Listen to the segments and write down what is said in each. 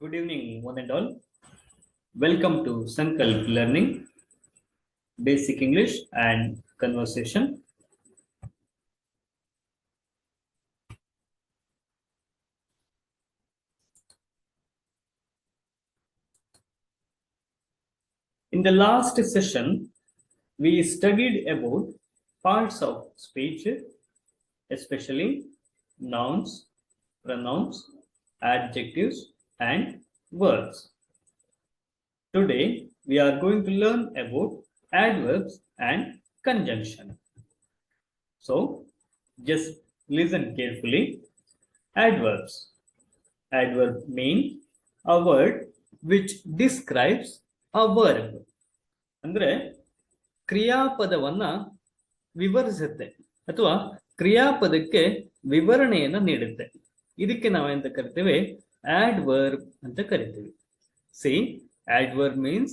Good evening, one and all. Welcome to Sankalp Learning, Basic English and Conversation. In the last session, we studied about parts of speech, especially nouns, pronouns, adjectives, and verbs. Today, we are going to learn about adverbs and conjunction. So, just listen carefully. Adverbs. Adverb mean a word which describes a verb. ಅಂದ್ರೆ ಕ್ರಿಯಾಪದವನ್ನ ವಿವರಿಸುತ್ತೆ ಅಥವಾ ಕ್ರಿಯಾಪದಕ್ಕೆ ವಿವರಣೆಯನ್ನ ನೀಡುತ್ತೆ. ಇದಕ್ಕೆ ನಾವೆಂತ ಕರಿತೇವೆ? adverb ಅಂತ ಕರಿತೀವಿ. See, adverb means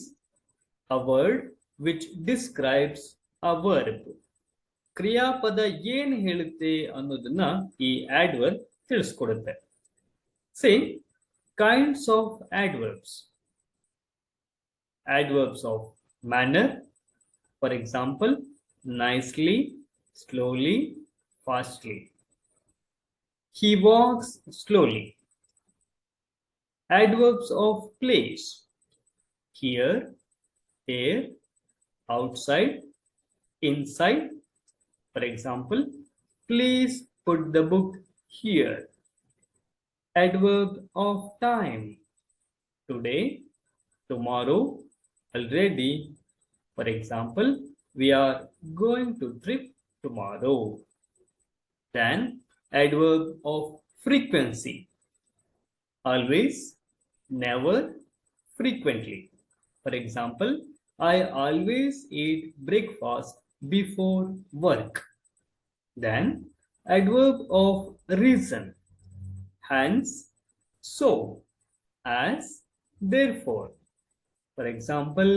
a word which describes a verb. ಕ್ರಿಯಾಪದ ಏನು ಹೇಳುತ್ತೆ ಅನ್ನೋದನ್ನ ಈ adverb ತಿಳಿಸ್ಕೊಡುತ್ತೆ. See, kinds of adverbs. Adverbs of manner, for example, nicely, slowly, fastly. He walks slowly. Adverbs of place. Here, there, outside, inside. For example, please put the book here. Adverb of time. Today, tomorrow, already. For example, we are going to trip tomorrow. Then, adverb of frequency. Always, never, frequently. For example, I always eat breakfast before work. Then, adverb of reason. Hence, so, as, therefore. For example,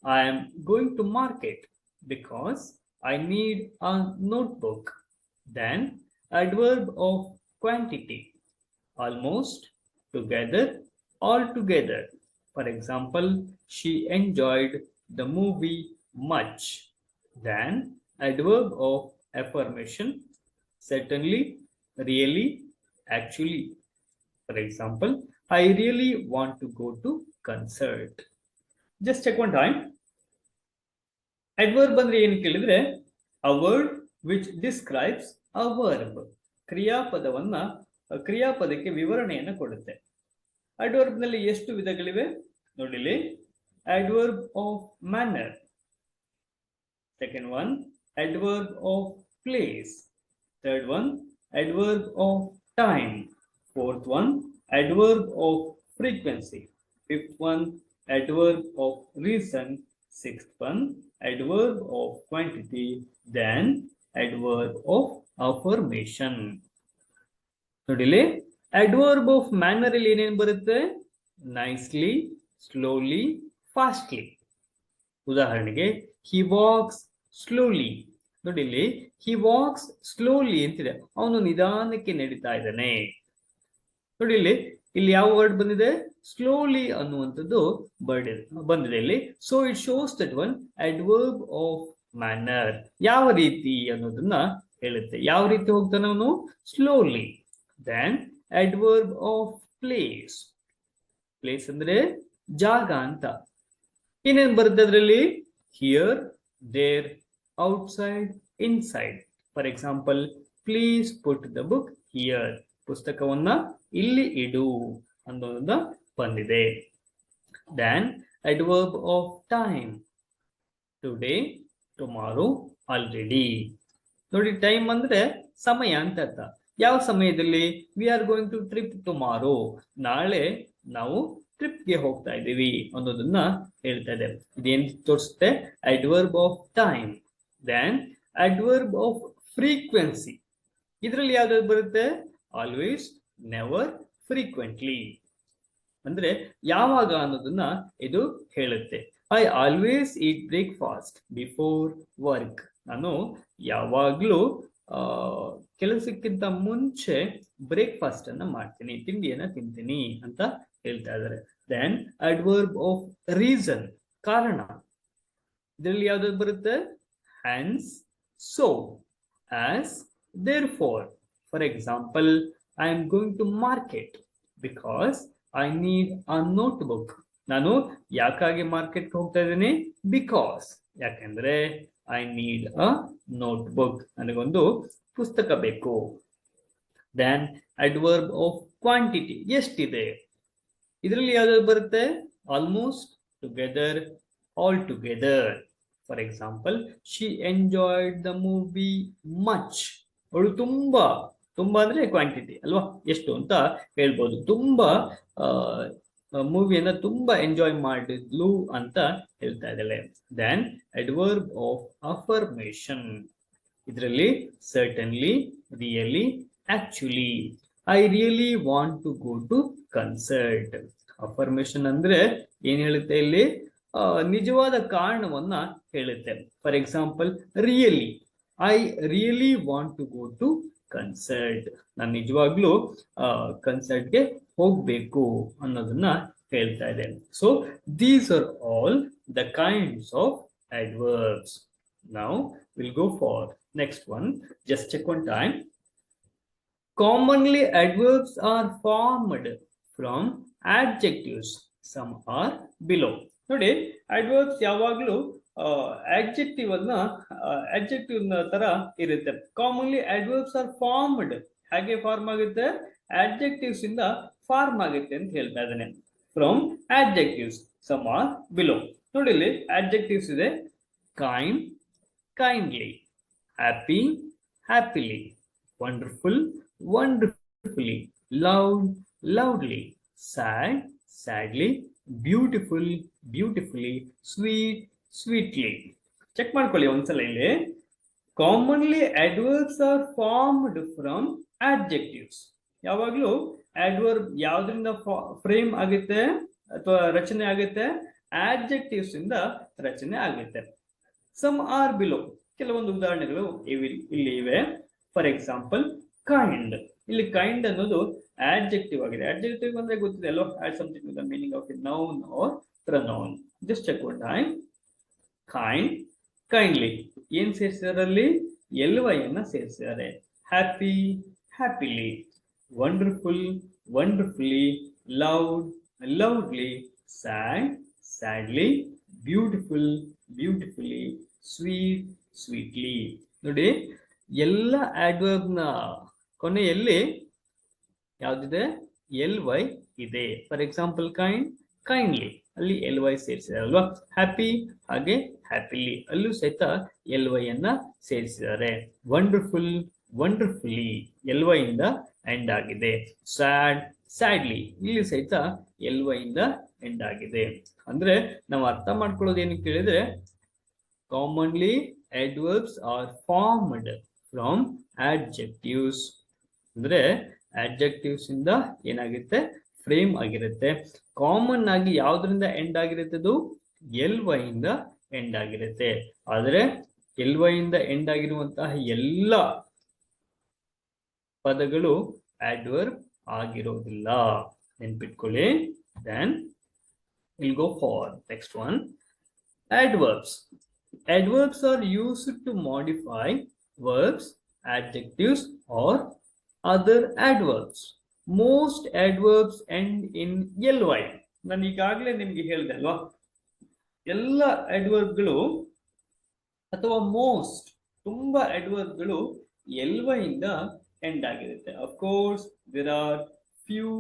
I am going to market because I need a notebook. Then, adverb of quantity. Almost, together, altogether. For example, she enjoyed the movie much. Then, adverb of affirmation. Certainly, really, actually. For example, I really want to go to concert. Just check one time. Adverb ಅಂದ್ರೆ ಏನು ಕೇಳಿದ್ರೆ a word which describes a verb. ಕ್ರಿಯಾಪದಕ್ಕೆ ವಿವರಣೆಯನ್ನು ಕೊಡುತ್ತೆ. Adverb ನಲ್ಲಿ ಎಷ್ಟು ವಿಧಗಳಿವೆ ನೋಡಿಲಿ. Adverb of manner. Second one, adverb of place. Third one, adverb of time. Fourth one, adverb of frequency. Fifth one, adverb of reason. Sixth one, adverb of quantity. Then, adverb of affirmation. ನೋಡಿಲಿ, adverb of manner ಅಲ್ಲಿ ಏನೇನು ಬರುತ್ತೆ? Nicely, slowly, fastly. ಉದಾಹರಣೆಗೆ, he walks slowly. ನೋಡಿಲಿ, he walks slowly ಅಂತಿದೆ. ಅವನು ನಿಧಾನಕ್ಕೆ ನಡೀತಾ ಇದ್ದಾನೆ. ನೋಡಿಲಿ, ಇಲ್ಲಿ ಯಾವ ವರ್ಡ್ ಬಂದಿದೆ? ಸ್ಲೋಲಿ ಅನ್ನುವಂಥದ್ದು ಬಂದಿದೆ ಇಲ್ಲಿ. So it shows that one adverb of manner. ಯಾವ ರೀತಿ ಅನ್ನೋದನ್ನ ಹೇಳುತ್ತೆ. ಯಾವ ರೀತಿ ಹೋಗ್ತಾನೆ ಅವನು? Slowly. Then adverb of place. Place ಅಂದ್ರೆ ಜಾಗ ಅಂತ. ಏನೇನು ಬರುತ್ತೆ ಅದರಲ್ಲಿ? Here, there, outside, inside. For example, please put the book here. ಪುಸ್ತಕವನ್ನ ಇಲ್ಲಿ ಇಡು ಅನ್ನೋದನ್ನ ಬಂದಿದೆ. Then adverb of time. Today, tomorrow, already. ನೋಡಿ, ಟೈಮ್ ಅಂದ್ರೆ ಸಮಯ ಅಂತ ಅರ್ಥ. ಯಾವ ಸಮಯದಲ್ಲಿ? We are going to trip tomorrow. ನಾಳೆ ನಾವು ಟ್ರಿಪ್ಗೆ ಹೋಗ್ತಾ ಇದ್ದೀವಿ ಅನ್ನೋದನ್ನ ಹೇಳ್ತಾ ಇದೆ. ಇದೇನ್ ತೋರಿಸುತ್ತೆ? adverb of time. Then adverb of frequency. ಇದರಲ್ಲಿ ಯಾವ್ದಾದ್ರು ಬರುತ್ತೆ? Always, never, frequently. ಅಂದ್ರೆ ಯಾವಾಗ ಅನ್ನೋದನ್ನ ಇದು ಹೇಳುತ್ತೆ. I always eat breakfast before work. ನಾನು ಯಾವಾಗ್ಲೂ ಕೆಲಸಕ್ಕಿಂತ ಮುಂಚೆ ಬ್ರೇಕ್ಫಾಸ್ಟ್ ಅನ್ನ ಮಾಡ್ತೀನಿ, ತಿಂಡಿಯನ್ನ ತಿಂತೀನಿ ಅಂತ ಹೇಳ್ತಾ ಇದ್ದಾರೆ. ದೆನ್ ಅಡ್ವರ್ಬ್ ಆಫ್ ರೀಸನ್, ಕಾರಣ. ಇದರಲ್ಲಿ ಯಾವ್ದು ಬರುತ್ತೆ? hence, so, as, therefore. For example, I am going to market because I need a notebook. ನಾನು ಯಾಕಾಗಿ ಮಾರ್ಕೆಟ್ಗೆ ಹೋಗ್ತಾ ಇದ್ದೀನಿ? ಬಿಕಾಸ್, ಯಾಕೆಂದ್ರೆ ಐ ನೀಡ್ ಅ ನೋಟ್ಬುಕ್, ನನಗೊಂದು ಪುಸ್ತಕ ಬೇಕು. ದೆನ್ ಅಡ್ವರ್ಬ್ ಆಫ್ ಕ್ವಾಂಟಿಟಿ, ಎಷ್ಟಿದೆ. ಇದರಲ್ಲಿ ಯಾವ್ದು ಬರುತ್ತೆ? Almost, together, all together. For example, she enjoyed the movie much. ಅವಳು ತುಂಬಾ, ತುಂಬಾ ಅಂದ್ರೆ ಕ್ವಾಂಟಿಟಿ ಅಲ್ವಾ, ಎಷ್ಟು ಅಂತ ಹೇಳ್ಬೋದು. ತುಂಬಾ ಮೂವಿಯನ್ನ ತುಂಬಾ ಎಂಜಾಯ್ ಮಾಡಿದ್ಲು ಅಂತ ಹೇಳ್ತಾ ಇದ್ದಾಳೆ. ದೆನ್ ಅಡ್ವರ್ಬ್ ಆಫ್ ಅಫರ್ಮೇಶನ್, ಇದರಲ್ಲಿ certainly, really, actually. I really want to go to concert. Affirmation ಅಂದ್ರೆ ಏನ್ ಹೇಳುತ್ತೆ ಇಲ್ಲಿ? ನಿಜವಾದ ಕಾರಣವನ್ನ ಹೇಳುತ್ತೆ. For example, really, I really want to go to concert. ನಾನು ನಿಜವಾಗ್ಲೂ ಕನ್ಸರ್ಟ್ಗೆ ಹೋಗ್ಬೇಕು ಅನ್ನೋದನ್ನ ಹೇಳ್ತಾ ಇದೆ. So these are all the kinds of adverbs. Now we'll go for next one. Just check one time. Commonly adverbs are formed from adjectives. Some are below. ನೋಡಿ, adverbs ಯಾವಾಗಲೂ adjective ಅನ್ನ adjective ತರ ಇರುತ್ತೆ. Commonly adverbs are formed. ಹಾಗೆ form ಆಗುತ್ತೆ, adjectives ಇಂದ form ಆಗುತ್ತೆ ಅಂತ ಹೇಳ್ತಾ ಇದ್ದಾನೆ. From adjectives, some are below. ನೋಡಿ, ಇಲ್ಲಿ adjectives ಇದೆ. kind, kindly, happy, happily, wonderful, wonderfully, loud, loudly, sad, sadly, beautiful, beautifully, sweet, sweetly. Check ಮಾಡ್ಕೊಳ್ಳಿ ಒಂದ್ಸಲ. ಇಲ್ಲಿ commonly adverbs are formed from adjectives. ಯಾವಾಗ್ಲೂ ಅಡ್ವರ್ಬ್ ಯಾವ್ದ್ರಿಂದ ಫ್ರೇಮ್ ಆಗುತ್ತೆ ಅಥವಾ ರಚನೆ ಆಗುತ್ತೆ? ಆಡ್ಜೆಕ್ಟಿವ್ಸ್ ಇಂದ ರಚನೆ ಆಗುತ್ತೆ. ಸಮ್ ಆರ್ ಬಿಲೋ, ಕೆಲವೊಂದು ಉದಾಹರಣೆಗಳು ಇಲ್ಲಿ ಇವೆ. For example, kind. ಇಲ್ಲಿ ಕೈಂಡ್ ಅನ್ನೋದು adjective ಆಗಿದೆ. adjective ಅಂದ್ರೆ ಗೊತ್ತಿದೆ ಅಲ್ವಾ? add something to the meaning of a noun or pronoun. just check one time. kind, kindly, ಏನ್ ಸೇರಿಸಿದಾರಲ್ಲಿ? ly ಅನ್ನ ಸೇರಿಸಿದ್ದಾರೆ. happy, happily, wonderful, wonderfully, loud, loudly, sad, sadly, beautiful, beautifully, sweet, sweetly. ನೋಡಿ, ಎಲ್ಲ adverb ನ ಕೊನೆಯಲ್ಲಿ ಯಾವ್ದಿದೆ? ly ಇದೆ. For example, kind, kindly, ಅಲ್ಲಿ ly ಸೇರಿಸಿದ್ದಾರೆ ಅಲ್ವಾ? Happy, ಹಾಗೆ ಹ್ಯಾಪಿಲಿ, ಅಲ್ಲೂ ಸಹಿತ ly ಅನ್ನ ಸೇರಿಸಿದ್ದಾರೆ. ವಂಡರ್ಫುಲ್, ವಂಡರ್ಫುಲಿ, ly ಇಂದ ಎಂಡ್ ಆಗಿದೆ. ಸ್ಯಾಡ್, ಸ್ಯಾಡ್ಲಿ, ಇಲ್ಲಿ ಸಹಿತ ly ಇಂದ ಎಂಡ್ ಆಗಿದೆ. ಅಂದ್ರೆ ನಾವು ಅರ್ಥ ಮಾಡ್ಕೊಳ್ಳೋದು ಏನು ಕೇಳಿದ್ರೆ, commonly adverbs R formed from adjectives. ಅಂದ್ರೆ adjectives ಇಂದ ಏನಾಗುತ್ತೆ? ಫ್ರೇಮ್ ಆಗಿರುತ್ತೆ. ಕಾಮನ್ ಆಗಿ ಯಾವ್ದ್ರಿಂದ ಎಂಡ್ ಆಗಿರುತ್ತೆ? ಅದು ly ಇಂದ ಎಂಡ್ ಆಗಿರುತ್ತೆ. ಆದ್ರೆ ly ಇಂದ ಎಂಡ್ ಆಗಿರುವಂತಹ ಎಲ್ಲ ಪದಗಳು adverb ಆಗಿರೋದಿಲ್ಲ, ನೆನ್ಪಿಟ್ಕೊಳ್ಳಿ. then we'll go for next one. adverbs. adverbs are used to modify verbs, adjectives or other adverbs. most adverbs end in ly. ನಾನು ಈಗಾಗಲೇ ನಿಮ್ಗೆ ಹೇಳಿದೆ ಅಲ್ವಾ, ಎಲ್ಲ adverbಗಳು ಅಥವಾ ಮೋಸ್ಟ್, ತುಂಬಾ adverbಗಳು ly ಇಂದ ಎಂಡ್ ಆಗಿರುತ್ತೆ. of course there are few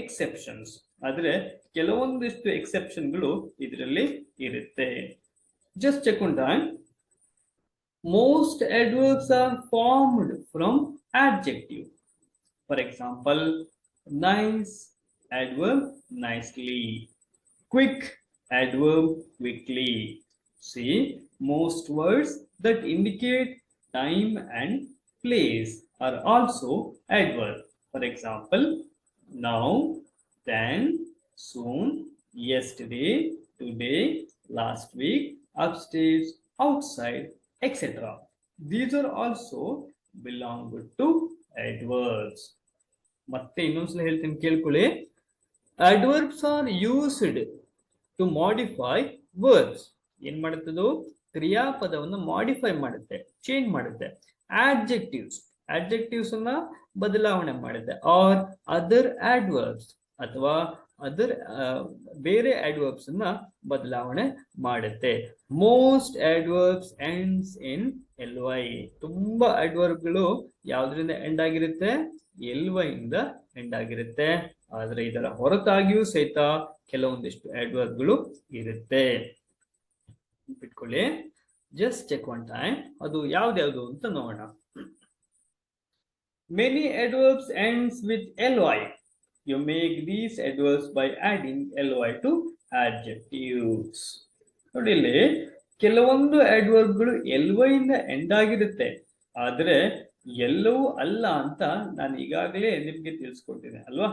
exceptions. ಆದ್ರೆ ಕೆಲವೊಂದಿಷ್ಟು ಎಕ್ಸೆಪ್ಷನ್ಗಳು ಇದರಲ್ಲಿ ಇರುತ್ತೆ. just check one time. most adverbs are formed from adjective. For example, nice, adverb, nicely. Quick, adverb, quickly. See, most words that indicate time and place are also adverb. For example, now, then, soon, yesterday, today, last week, upstairs, outside, etc. These are also belong to adverbs. ಮತ್ತೆ ಇನ್ನೊಂದ್ಸಲ ಹೇಳ್ತೀನಿ ಕೇಳ್ಕೊಳ್ಳಿ. Adverbs are used to modify verbs. ಏನ್ ಮಾಡುತ್ತದು? ಕ್ರಿಯಾಪದವನ್ನು modify ಮಾಡುತ್ತೆ, change ಮಾಡುತ್ತೆ. Adjectives, adjectives ಅನ್ನ ಬದಲಾವಣೆ ಮಾಡುತ್ತೆ. ಆರ್ ಅದರ್ adverbs, ಅಥವಾ ಅದರ್ ಬೇರೆ adverbs ಅನ್ನ ಬದಲಾವಣೆ ಮಾಡುತ್ತೆ. Most adverbs ends in ly. ತುಂಬಾ adverbಗಳು ಯಾವ್ದ್ರಿಂದ ಎಂಡ್ ಆಗಿರುತ್ತೆ? ly ಇಂದ ಎಂಡ್ ಆಗಿರುತ್ತೆ. ಆದ್ರೆ ಇದರ ಹೊರತಾಗಿಯೂ ಸಹಿತ ಕೆಲವೊಂದಿಷ್ಟು adverbಗಳು ಇರುತ್ತೆ. ಇಟ್ಕೊಳ್ಳಿ, ಜಸ್ಟ್ ಚೆಕ್ ಒನ್ ಟೈಮ್. ಅದು ಯಾವ್ದ್ಯಾವ್ದು ಅಂತ ನೋಡೋಣ. Many adverbs ends with ly. You make these adverbs by adding ly to adjectives. ನೋಡಿ, ಇಲ್ಲಿ ಕೆಲವೊಂದು adverbಗಳು ly ಇಂದ ಎಂಡ್ ಆಗಿರುತ್ತೆ, ಆದ್ರೆ ಎಲ್ಲವೂ ಅಲ್ಲ ಅಂತ ನಾನು ಈಗಾಗಲೇ ನಿಮ್ಗೆ ತಿಳಿಸ್ಕೊಟ್ಟಿದ್ದೆ ಅಲ್ವಾ.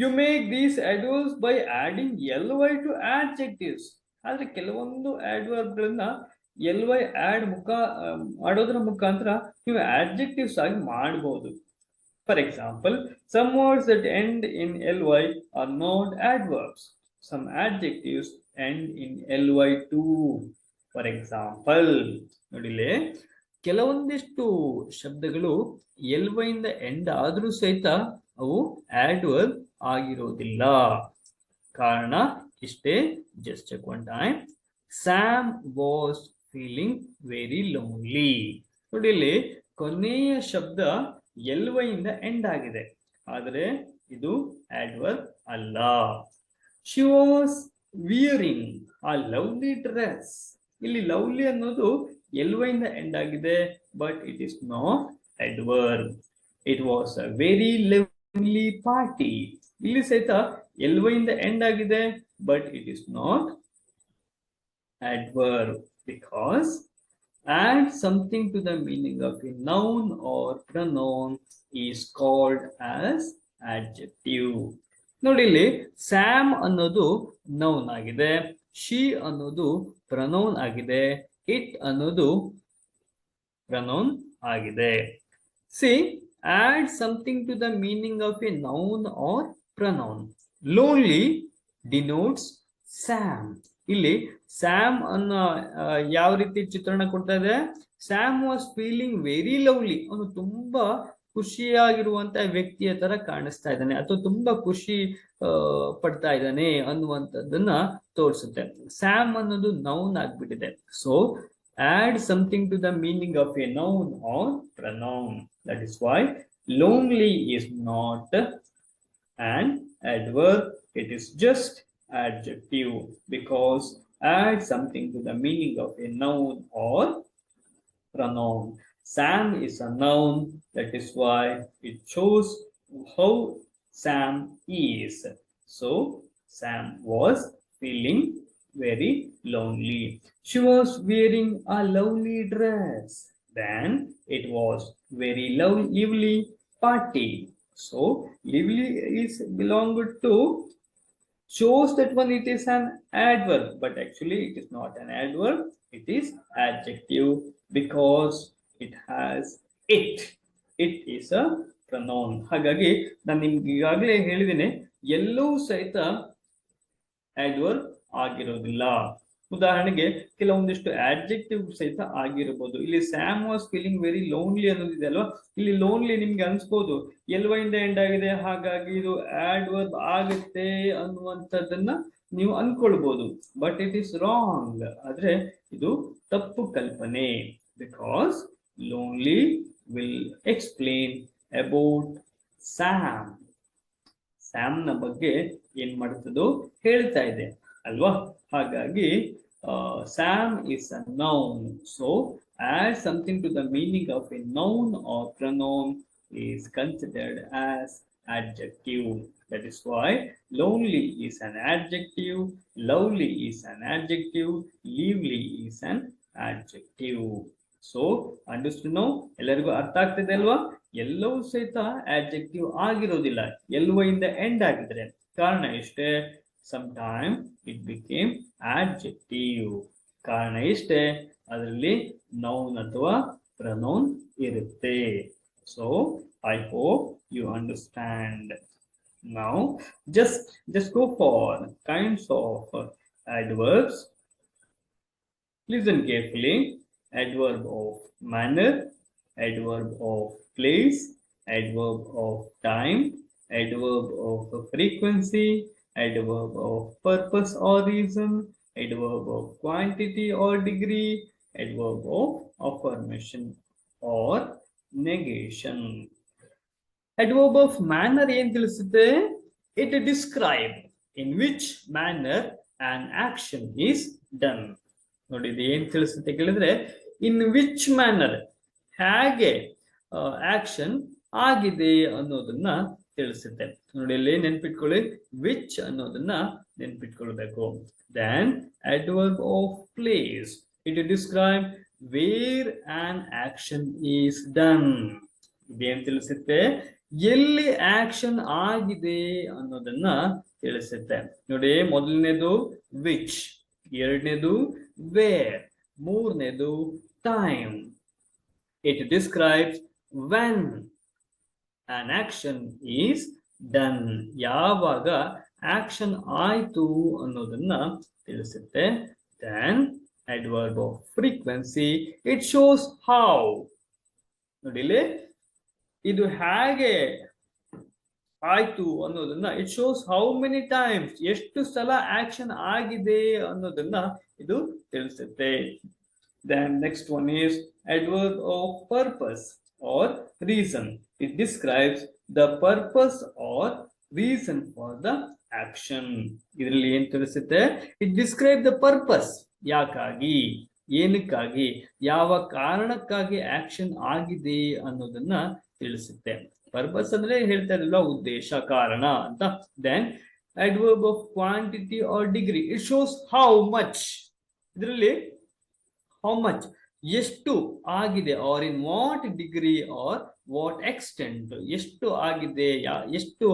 You make these adverbs by adding ly to adjectives. ಆದ್ರೆ ಕೆಲವೊಂದು adverbಗಳನ್ನ ly ಆಡ್ ಮಾಡೋದ್ರ ಮುಖಾಂತರ ನೀವು adjectives ಆಗಿ ಮಾಡಬಹುದು. For example, some words that end in ly are not adverbs. Some adjectives end in ly too. For example, ನೋಡಿಲೆ ಕೆಲವೊಂದಿಷ್ಟು ಶಬ್ದಗಳು ly ಇಂದ ಎಂಡ್ ಆದ್ರೂ ಸಹಿತ ಅವು adverb ಆಗಿರೋದಿಲ್ಲ. ಕಾರಣ ಇಷ್ಟೇ, just check one time. Sam was feeling very lonely. ನೋಡಿ, ಇಲ್ಲಿ ಕೊನೆಯ ಶಬ್ದ ly ಇಂದ ಎಂಡ್ ಆಗಿದೆ, ಆದರೆ ಇದು adverb ಅಲ್ಲ. She was wearing a lovely dress. ಇಲ್ಲಿ ಲವ್ಲಿ ಅನ್ನೋದು ly ಇಂದ ಎಂಡ್ ಆಗಿದೆ, but it is not adverb. It was a very lovely party. ಇಲ್ಲಿ ಸಹಿತ ly ಇಂದ ಎಂಡ್ ಆಗಿದೆ, but it is not adverb, because add something to the meaning of a noun or pronoun is called as adjective. ನೋಡಿ, ಇಲ್ಲಿ Sam ಅನ್ನೋದು noun ಆಗಿದೆ, she ಅನ್ನೋದು pronoun ಆಗಿದೆ, ಇಟ್ ಅನ್ನೋದು ಪ್ರನೌನ್ ಆಗಿದೆ. See, add something to the meaning of a noun or pronoun. Lonely denotes Sam. ಇಲ್ಲಿ Sam ಅನ್ನ ಯಾವ ರೀತಿ ಚಿತ್ರಣ ಕೊಡ್ತಾ ಇದೆ? Sam was feeling very lovely. ಅವನು ತುಂಬಾ ಖುಷಿಯಾಗಿರುವಂತ ವ್ಯಕ್ತಿಯ ತರ ಕಾಣಿಸ್ತಾ ಇದ್ದಾನೆ, ಅಥವಾ ತುಂಬಾ ಖುಷಿ ಪಡ್ತಾ ಇದ್ದಾನೆ ಅನ್ನುವಂಥದ್ದನ್ನ ತೋರಿಸುತ್ತೆ. ಸ್ಯಾಮ್ ಅನ್ನೋದು ನೌನ್ ಆಗ್ಬಿಟ್ಟಿದೆ. So add something to the meaning of a noun or pronoun. That is why lonely is not an adverb, it is just adjective, because add something to the meaning of a noun or pronoun. Sam is a noun, that is why it shows how Sam is. So Sam was feeling very lonely. She was wearing a lovely dress. Then it was very lively party. So lively is belonged to, shows that one it is an adverb, but actually it is not an adverb, it is adjective, because it has it. It is a pronoun. ಹಾಗಾಗಿ ನಾನು ನಿಮ್ಗೆ ಈಗಾಗಲೇ ಹೇಳಿದ್ದೇನೆ, ಎಲ್ಲವೂ ಸಹಿತ adverb ಆಗಿರೋದಿಲ್ಲ. ಉದಾಹರಣೆಗೆ ಕೆಲವೊಂದಿಷ್ಟು adjective ಸಹಿತ ಆಗಿರಬಹುದು. ಇಲ್ಲಿ Sam was feeling very lonely ಅನ್ನೋದಿದೆ ಅಲ್ವಾ, ಇಲ್ಲಿ ಲೋನ್ಲಿ ನಿಮ್ಗೆ ಅನ್ಸ್ಬೋದು ly ಇಂದ ಎಂಡ್ ಆಗಿದೆ, ಹಾಗಾಗಿ ಇದು adverb ಆಗುತ್ತೆ ಅನ್ನುವಂಥದ್ದನ್ನ ನೀವು ಅನ್ಕೊಳ್ಬಹುದು, ಬಟ್ ಇಟ್ ಇಸ್ ರಾಂಗ್. ಆದ್ರೆ ಇದು ತಪ್ಪು ಕಲ್ಪನೆ, because lonely will explain about Sam. ಸ್ಯಾಮ್ನ ಬಗ್ಗೆ ಏನ್ ಮಾಡುತ್ತದೋ ಹೇಳ್ತಾ ಇದೆ ಅಲ್ವಾ. ಹಾಗಾಗಿ Sam is a noun. So add something to the meaning of a noun or pronoun is considered as adjective. That is why lonely is an adjective, lovely is an adjective, lively is an adjective. So understood now? ಎಲ್ಲರಿಗೂ ಅರ್ಥ ಆಗ್ತಿದೆ ಅಲ್ವಾ? ಎಲ್ಲವೂ ಸಹಿತ adjective ಆಗಿರೋದಿಲ್ಲ ly ಇಂದ end ಆಗಿದ್ರೆ. ಕಾರಣ ಇಷ್ಟೇ, sometime it became adjective. ಕಾರಣ ಇಷ್ಟೇ, ಅದರಲ್ಲಿ ನೌನ್ ಅಥವಾ ಪ್ರನೌನ್ ಇರುತ್ತೆ. So I hope you understand. Now just go for kinds of adverbs. Listen carefully. Adverb of manner, adverb of place, adverb of time, adverb of frequency, adverb of purpose or reason, adverb of quantity or degree, adverb of affirmation or negation. Adverb of manner ಏನು ತಿಳಿಸುತ್ತೆ? It describe in which manner an action is done. ನೋಡಿ ಇದು ಏನ್ ತಿಳಿಸುತ್ತೆ ಕೇಳಿದ್ರೆ in which manner, ಹೇಗೆ action ಆಗಿದೆ ಅನ್ನೋದನ್ನ ತಿಳಿಸುತ್ತೆ. ನೋಡಿ ಇಲ್ಲಿ ನೆನ್ಪಿಟ್ಕೊಳ್ಳಿ, ವಿಚ್ ಅನ್ನೋದನ್ನ ನೆನ್ಪಿಟ್ಕೊಳ್ಬೇಕು. Then adverb of place, it describe where an action is done. ಇದೇನ್ ತಿಳಿಸುತ್ತೆ? ಎಲ್ಲಿ ಆಕ್ಷನ್ ಆಗಿದೆ ಅನ್ನೋದನ್ನ ತಿಳಿಸುತ್ತೆ. ನೋಡಿ ಮೊದಲನೇದು ವಿಚ್, ಎರಡನೇದು ವೇರ್, ಮೂರನೇದು time. It describes when an action is done, ಯಾವಾಗ ಆಕ್ಷನ್ ಆಯ್ತು ಅನ್ನೋದನ್ನ ತಿಳಿಸುತ್ತೆ. Then adverb of frequency, it shows how. ನೋಡಿ ಇಲ್ಲಿ ಇದು ಹೇಗೆ ಆಯ್ತು ಅನ್ನೋದನ್ನ, it shows how many times, ಎಷ್ಟು ಸಲ ಆಕ್ಷನ್ ಆಗಿದೆ ಅನ್ನೋದನ್ನ ಇದು ತಿಳಿಸುತ್ತೆ. Then next one is adverb of purpose or reason. It describes the purpose or reason for the action. ಇದರಲ್ಲಿ ಏನ್ ತಿಳಿಸುತ್ತೆ? It describes the purpose, ಯಾಕಾಗಿ, ಏನಕ್ಕಾಗಿ, ಯಾವ ಕಾರಣಕ್ಕಾಗಿ ಆಕ್ಷನ್ ಆಗಿದೆ ಅನ್ನೋದನ್ನ ತಿಳಿಸುತ್ತೆ. ಪರ್ಪಸ್ ಅಂದ್ರೆ ಹೇಳ್ತಾ ಇರಲಿಲ್ಲ, ಉದ್ದೇಶ, ಕಾರಣ ಅಂತ. Then adverb of quantity or degree, it shows how much. ಇದರಲ್ಲಿ how much, ಎಷ್ಟು ಆಗಿದೆ, or in what degree or what extent, ಎಷ್ಟು ಆಗಿದೆ, ಎಷ್ಟು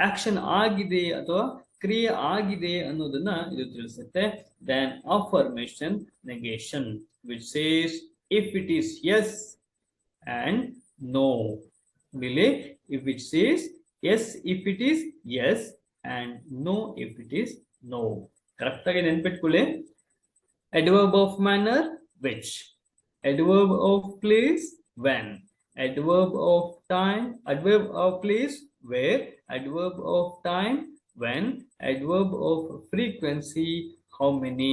ಆಕ್ಷನ್ ಆಗಿದೆ ಅಥವಾ ಕ್ರಿಯೆ ಆಗಿದೆ ಅನ್ನೋದನ್ನ ಇದು ತಿಳಿಸುತ್ತೆ. Then affirmation negation, which says if it is yes and no. ಇಲ್ಲಿ if it says yes if it is yes and no if it is no. Correct ಆಗಿ ನೆನ್ಪಿಟ್ಕೊಳ್ಳಿ. Adverb of manner, which. Adverb of place, when. Adverb of time, adverb of place, where. Adverb of time, when. Adverb of frequency, how many.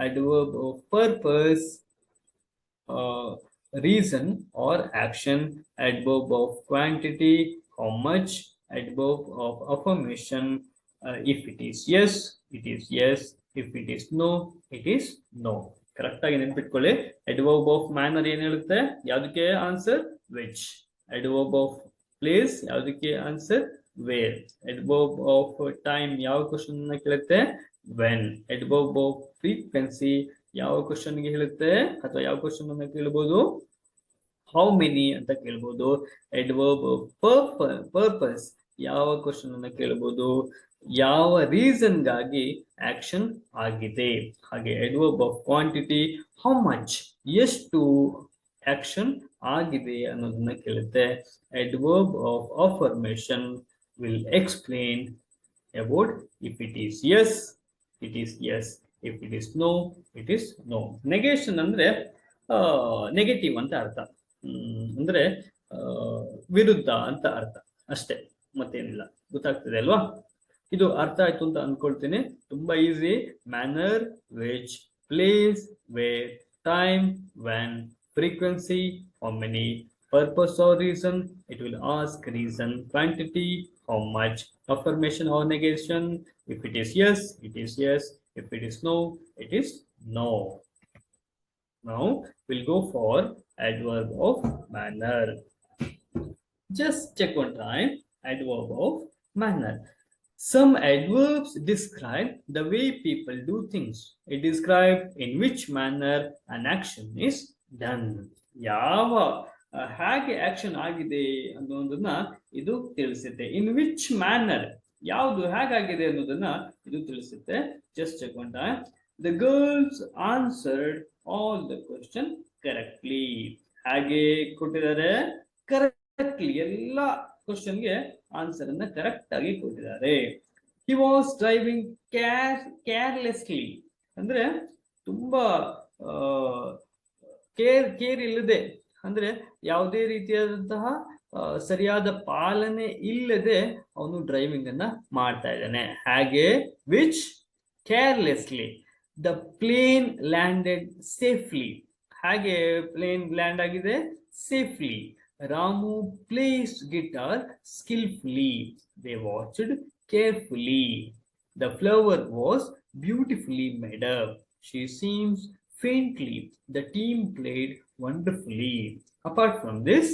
Adverb of purpose, reason or action. Adverb of quantity, how much. Adverb of affirmation, if it is yes, it is yes. If it is no, it is no. Correct ಆಗಿ ನೆನ್ಪಿಟ್ಕೊಳ್ಳಿ. Adverb of manner ಏನ್ ಹೇಳುತ್ತೆ? ಯಾವ್ದಕ್ಕೆ answer? Which. Adverb of place ಯಾವ್ದಕ್ಕೆ answer? Where. Adverb of time ಯಾವ question ಕೇಳುತ್ತೆ? When. Adverb of frequency ಯಾವ question ಗೆ ಹೇಳುತ್ತೆ ಅಥವಾ ಯಾವ ಕ್ವಶನ್ ಅನ್ನ ಕೇಳಬಹುದು? ಹೌ ಮೆನಿ ಅಂತ ಕೇಳಬಹುದು. ಅಡ್ವರ್ಬ್ ಆಫ್ ಪರ್ಪಸ್ ಯಾವ ಕ್ವಶನ್ ಅನ್ನ ಕೇಳಬಹುದು? ಯಾವ ರೀಸನ್ ಗಾಗಿ ಆಕ್ಷನ್ ಆಗಿದೆ. ಹಾಗೆ adverb of quantity, how much, ಎಷ್ಟು ಆಕ್ಷನ್ ಆಗಿದೆ ಅನ್ನೋದನ್ನ ಕೇಳುತ್ತೆ. Adverb of affirmation will explain about if it is yes, it is yes, if it is no, it is no. Negation ಅಂದ್ರೆ ನೆಗೆಟಿವ್ ಅಂತ ಅರ್ಥ, ಅಂದ್ರೆ ವಿರುದ್ಧ ಅಂತ ಅರ್ಥ ಅಷ್ಟೇ, ಮತ್ತೇನಿಲ್ಲ. ಗೊತ್ತಾಗ್ತದೆ ಅಲ್ವಾ? ಇದು ಅರ್ಥ ಆಯ್ತು ಅಂತ ಅನ್ಕೊಳ್ತೀನಿ. ತುಂಬಾ easy. Manner, which, place, where, time, when, frequency, how many, purpose or reason, it will ask reason, quantity, how much, affirmation or negation. If it is yes, it is yes. If it is no, it is no. Now we'll go for adverb of manner. Just check one time. Adverb of manner. Some adverbs describe the way people do things. It describes in which manner an action is done. ಯಾವ ಹೇಗೆ action ಆಗಿದೆ ಅನ್ನೋದನ್ನ ಇದು ತಿಳಿಸುತ್ತೆ. ಇನ್ which manner, ಯಾವುದು ಹೇಗಾಗಿದೆ ಅನ್ನೋದನ್ನ ಇದು ತಿಳಿಸುತ್ತೆ. Just check one time. The girls answered all the question correctly. ಹಾಗೆ ಕೊಟ್ಟಿದ್ದಾರೆ ಕರೆಕ್ಟ್ಲಿ ಎಲ್ಲ ಕ್ವಶನ್ಗೆ ಆನ್ಸರ್ ಅನ್ನ ಕರೆಕ್ಟ್ ಆಗಿ ಕೊಟ್ಟಿದ್ದಾರೆ. ಹಿ ವಾಸ್ ಡ್ರೈವಿಂಗ್ ಕೇರ್ಲೆಸ್ಲಿ ಅಂದ್ರೆ ತುಂಬಾ ಕೇರ್ ಇಲ್ಲದೆ, ಅಂದ್ರೆ ಯಾವುದೇ ರೀತಿಯಾದಂತಹ ಸರಿಯಾದ ಪಾಲನೆ ಇಲ್ಲದೆ ಅವನು ಡ್ರೈವಿಂಗ್ ಅನ್ನ ಮಾಡ್ತಾ ಇದ್ದಾನೆ. ಹಾಗೆ which carelessly the plane landed safely, ಹಾಗೆ ಪ್ಲೇನ್ ಲ್ಯಾಂಡ್ ಆಗಿದೆ safely. Ramu plays guitar skilfully. They watched carefully. The flower was beautifully made up. She seems faintly. The team played wonderfully. Apart from this,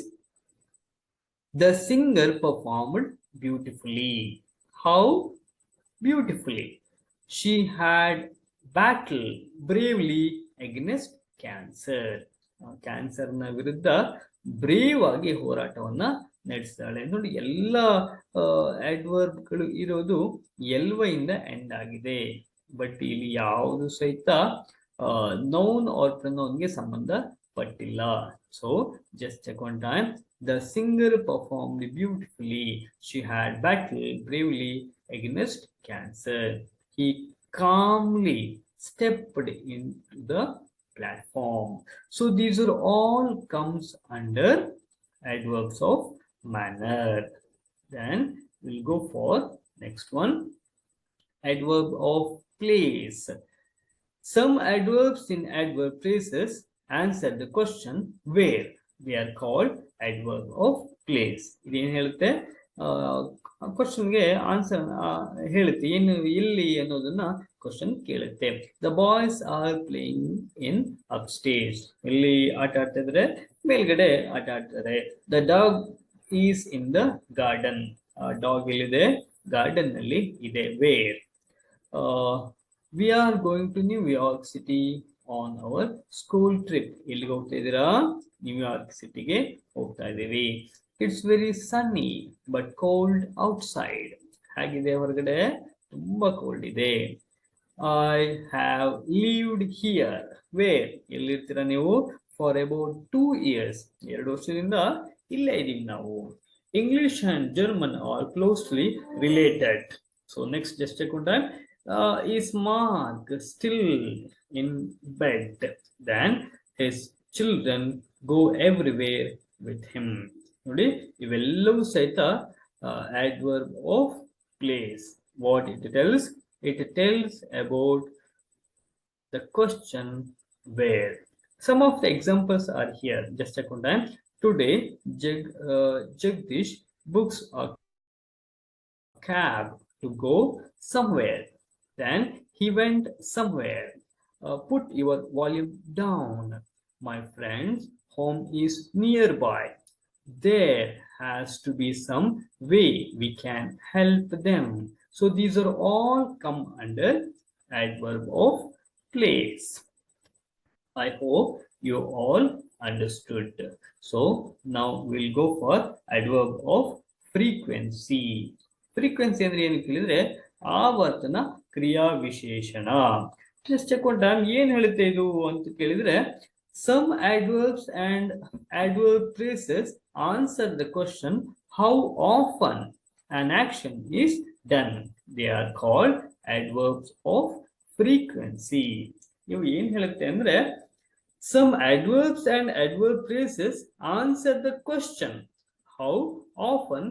the singer performed beautifully. How beautifully? She had battled bravely against cancer. ಕ್ಯಾನ್ಸರ್ನ ವಿರುದ್ಧ brave ಆಗಿ ಹೋರಾಟವನ್ನ ನಡೆಸ್ತಾಳೆ. ನೋಡಿ, ಎಲ್ಲ ಅಡ್ವರ್ಬ್ಗಳು ಇರೋದು ಎಲ್ವ ಇಂದ end ಆಗಿದೆ. But ಇಲ್ಲಿ ಯಾವುದು ಸಹಿತ ನೌನ್ ಆರ್ ಪ್ರನೌನ್ಗೆ ಸಂಬಂಧ ಪಟ್ಟಿಲ್ಲ. So just check one time. The singer performed beautifully. She had battled bravely against cancer. He calmly stepped into the platform. So these are all comes under adverbs of manner. Then we'll go for next one, adverb of place. Some adverbs in adverb phrases answer the question where. They are called adverb of place. ಇದೇನು ಹೇಳುತ್ತೆ? ಕ್ವಶನ್ಗೆ answer ಹೇಳುತ್ತೆ, ಏನು ಎಲ್ಲಿ ಅನ್ನೋದನ್ನ question ಕೇಳುತ್ತೆ. The boys are playing in upstairs. ಇಲ್ಲಿ ಆಟ ಆಡ್ತಾ ಇದ್ರೆ ಮೇಲ್ಗಡೆ ಆಟ ಆಡ್ತಾರೆ. The dog is in the garden. Dog ಎಲ್ಲಿದೆ? ಗಾರ್ಡನ್ ನಲ್ಲಿ ಇದೆ. Where? We are going to New York city on our school trip. ಎಲ್ಲಿಗೆ ಹೋಗ್ತಾ ಇದ್ದೀರಾ? ನ್ಯೂಯಾರ್ಕ್ ಸಿಟಿಗೆ ಹೋಗ್ತಾ ಇದ್ದೀವಿ. It's very sunny but cold outside. ಹಾಗಿದೆ ಹೊರಗಡೆ, ತುಂಬಾ ಕೋಲ್ಡ್ ಇದೆ. I have lived here. Where? ಎಲ್ಲಿರ್ತೀರಾ ನೀವು? For about 2 years. 2 ವರ್ಷದಿಂದ ಇಲ್ಲೇ ಇದೀವಿ ನಾವು. English and German are closely related. So next just check one time. Is Mark still in bed? Then his children go everywhere with him. ನೋಡಿ, ಇವೆಲ್ಲವೂ ಸಹಿತ adverb of place. What it tells? It tells about the question where. Some of the examples are here. Just check on time. Today, Jagdish books a cab to go somewhere. Then he went somewhere. Put your volume down. My friend's home is nearby. There has to be some way we can help them. So these are all come under adverb of place. I hope you all understood. So now we'll go for adverb of frequency. Frequency ಅಂದ್ರೆ ಏನು ಕೇಳಿದ್ರೆ ಆವರ್ತನ ಕ್ರಿಯಾ ವಿಶೇಷಣ. Just check one time. ಏನ್ ಹೇಳುತ್ತೆ ಇದು ಅಂತ ಕೇಳಿದ್ರೆ, some adverbs and adverb phrases answer the question how often an action is done. They are called adverbs of frequency. ಇವು ಏನ್ ಹೇಳುತ್ತೆ ಅಂದ್ರೆ, some adverbs and adverb phrases answer the question how often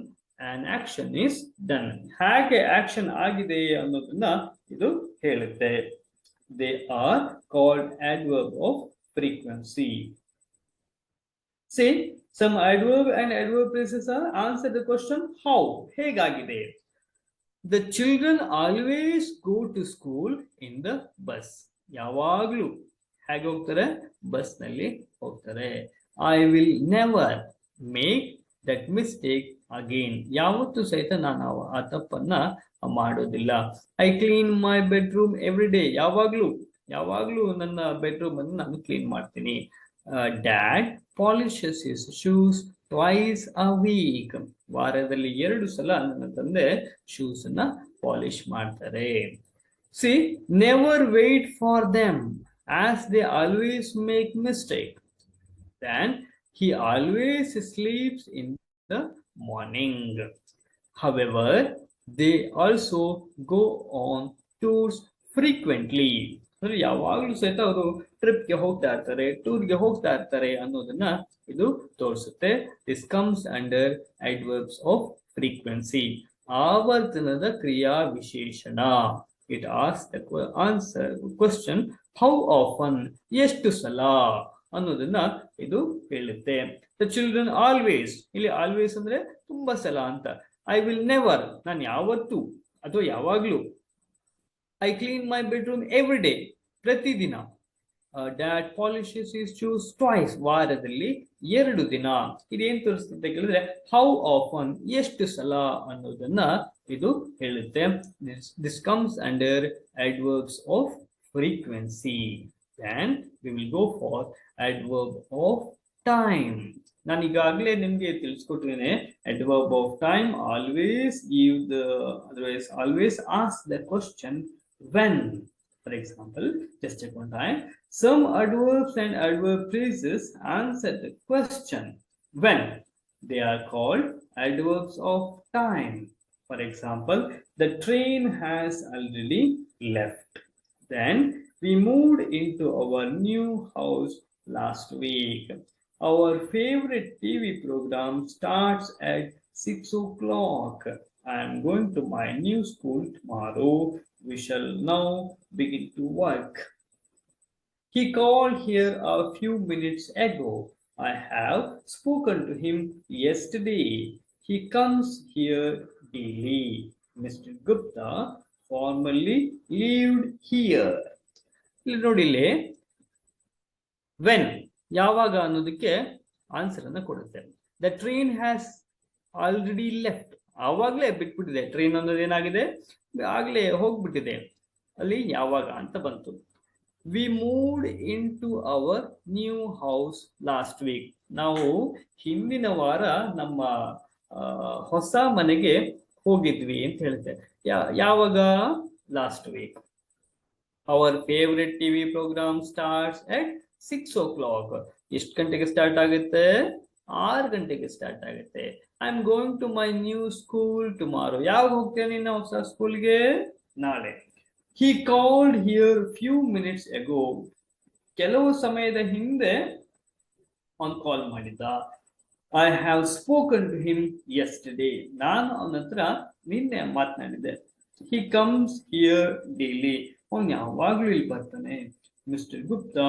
an action is done. ಹಾಗೆ action ಆಗಿದೆ ಅನ್ನೋದನ್ನ ಇದು ಹೇಳುತ್ತೆ. They are called adverb of frequency. See, some adverb and adverb phrases are answer the question how. ಹೇಗಾಗಿದೆ? The children always go to school in the bus. ಯಾವಾಗಲೂ ಹೇಗೆ ಹೋಗ್ತಾರೆ? Bus ನಲ್ಲಿ ಹೋಗ್ತಾರೆ. I will never make that mistake again. ಯಾವತ್ತೂ ಸಹಿತ ನಾನು ಆ ತಪ್ಪನ್ನ ಮಾಡೋದಿಲ್ಲ. I clean my bedroom every day. ಯಾವಾಗಲೂ ನನ್ನ ಬೆಡ್ರೂಮ್ ಅನ್ನು ನಾನು ಕ್ಲೀನ್ ಮಾಡ್ತೀನಿ. Dad polishes his shoes twice a week. ವಾರದಲ್ಲಿ 2 ಸಲ ನನ್ನ ತಂದೆ ಶೂಸ್ ಅನ್ನ ಪಾಲಿಶ್ ಮಾಡ್ತಾರೆ. See, never wait for them as they always make mistake. Then He always sleeps in the morning. However, they also go on tours frequently. ಅಂದ್ರೆ ಯಾವಾಗಲೂ ಸಹಿತ ಅವರು ಟ್ರಿಪ್ಗೆ ಹೋಗ್ತಾ ಇರ್ತಾರೆ, ಟೂರ್ಗೆ ಹೋಗ್ತಾ ಇರ್ತಾರೆ ಅನ್ನೋದನ್ನ ಇದು ತೋರಿಸುತ್ತೆ. This comes under adverbs off frequency, ಆವರ್ತನದ ಕ್ರಿಯಾ ವಿಶೇಷಣ. It ask the answer question how often, ಎಷ್ಟು ಸಲ ಅನ್ನೋದನ್ನ ಇದು ಹೇಳುತ್ತೆ. ದ ಚಿಲ್ಡ್ರನ್ ಆಲ್ವೇಸ್, ಇಲ್ಲಿ ಆಲ್ವೇಸ್ ಅಂದ್ರೆ ತುಂಬಾ ಸಲ ಅಂತ. ಐ ವಿಲ್ ನೆವರ್, ನಾನು ಯಾವತ್ತು ಅಥವಾ ಯಾವಾಗ್ಲೂ. I clean my bedroom every day, ಪ್ರತಿದಿನ. Dad polishes his shoes twice, ವಾರದಲ್ಲಿ 2 ದಿನ. ಇದೇನ್ ತೋರಿಸ್ತದೆ ಕೇಳಿದ್ರೆ ಹೌ ಆಫನ್, ಎಷ್ಟು ಸಲ ಅನ್ನೋದನ್ನ ಇದು ಹೇಳುತ್ತೆ. This comes under adverbs off frequency. Then we will go for adverb of time. ನಾನು ಈಗಾಗಲೇ ನಿಮಗೆ ತಿಳಿಸ್ಕೊಟ್ಟಿದ್ದೇನೆ. adverb of time always give the, otherwise always ask the question when. For example, just check one time. Some adverbs and adverb phrases answer the question when. They are called adverbs of time. For example, the train has already left. Then we moved into our new house last week. Our favorite TV program starts at 6 o'clock. I am going to my new school tomorrow. We shall now begin to work. He called here a few minutes ago. I have spoken to him yesterday. He comes here daily. Mr. Gupta formerly lived here. ಇಲ್ಲಿ ನೋಡಿ, ಇಲ್ಲಿ when ಯಾವಾಗ ಅನ್ನೋದಕ್ಕೆ answer ಅನ್ನ ಕೊಡುತ್ತೆ. The train has already left, ಆವಾಗಲೇ ಬಿಟ್ಬಿಟ್ಟಿದೆ. Train ಅನ್ನೋದು ಏನಾಗಿದೆ, ಆಗ್ಲೇ ಹೋಗ್ಬಿಟ್ಟಿದೆ. ಅಲ್ಲಿ ಯಾವಾಗ ಅಂತ ಬಂತು. We moved into our new house last week. ನಾವು ಹಿಂದಿನ ವಾರ ನಮ್ಮ ಹೊಸ ಮನೆಗೆ ಹೋಗಿದ್ವಿ ಅಂತ ಹೇಳುತ್ತೆ. ಯಾವಾಗ? Last week. Our favorite TV program starts at 6 o'clock. ಎಷ್ಟು ಗಂಟೆಗೆ ಸ್ಟಾರ್ಟ್ ಆಗುತ್ತೆ? 6 ಗಂಟೆಗೆ ಸ್ಟಾರ್ಟ್ ಆಗುತ್ತೆ. I am going to my new school tomorrow. ಯಾವಾಗ ಹೋಗ್ತೇನೆ ನಿನ್ನ ಹೊಸ ಸ್ಕೂಲ್ಗೆ? ನಾಳೆ. He called here few minutes ago. ಕೆಲವು ಸಮಯದ ಹಿಂದೆ ಅವನು ಕಾಲ್ ಮಾಡಿದ್ದ. I have spoken to him yesterday. ನಾನು ಅವನ ಹತ್ರ ನಿನ್ನೆ ಮಾತನಾಡಿದೆ. He comes here daily. ಅವನು ಯಾವಾಗ್ಲೂ ಇಲ್ಲಿ ಬರ್ತಾನೆ. Mister Gupta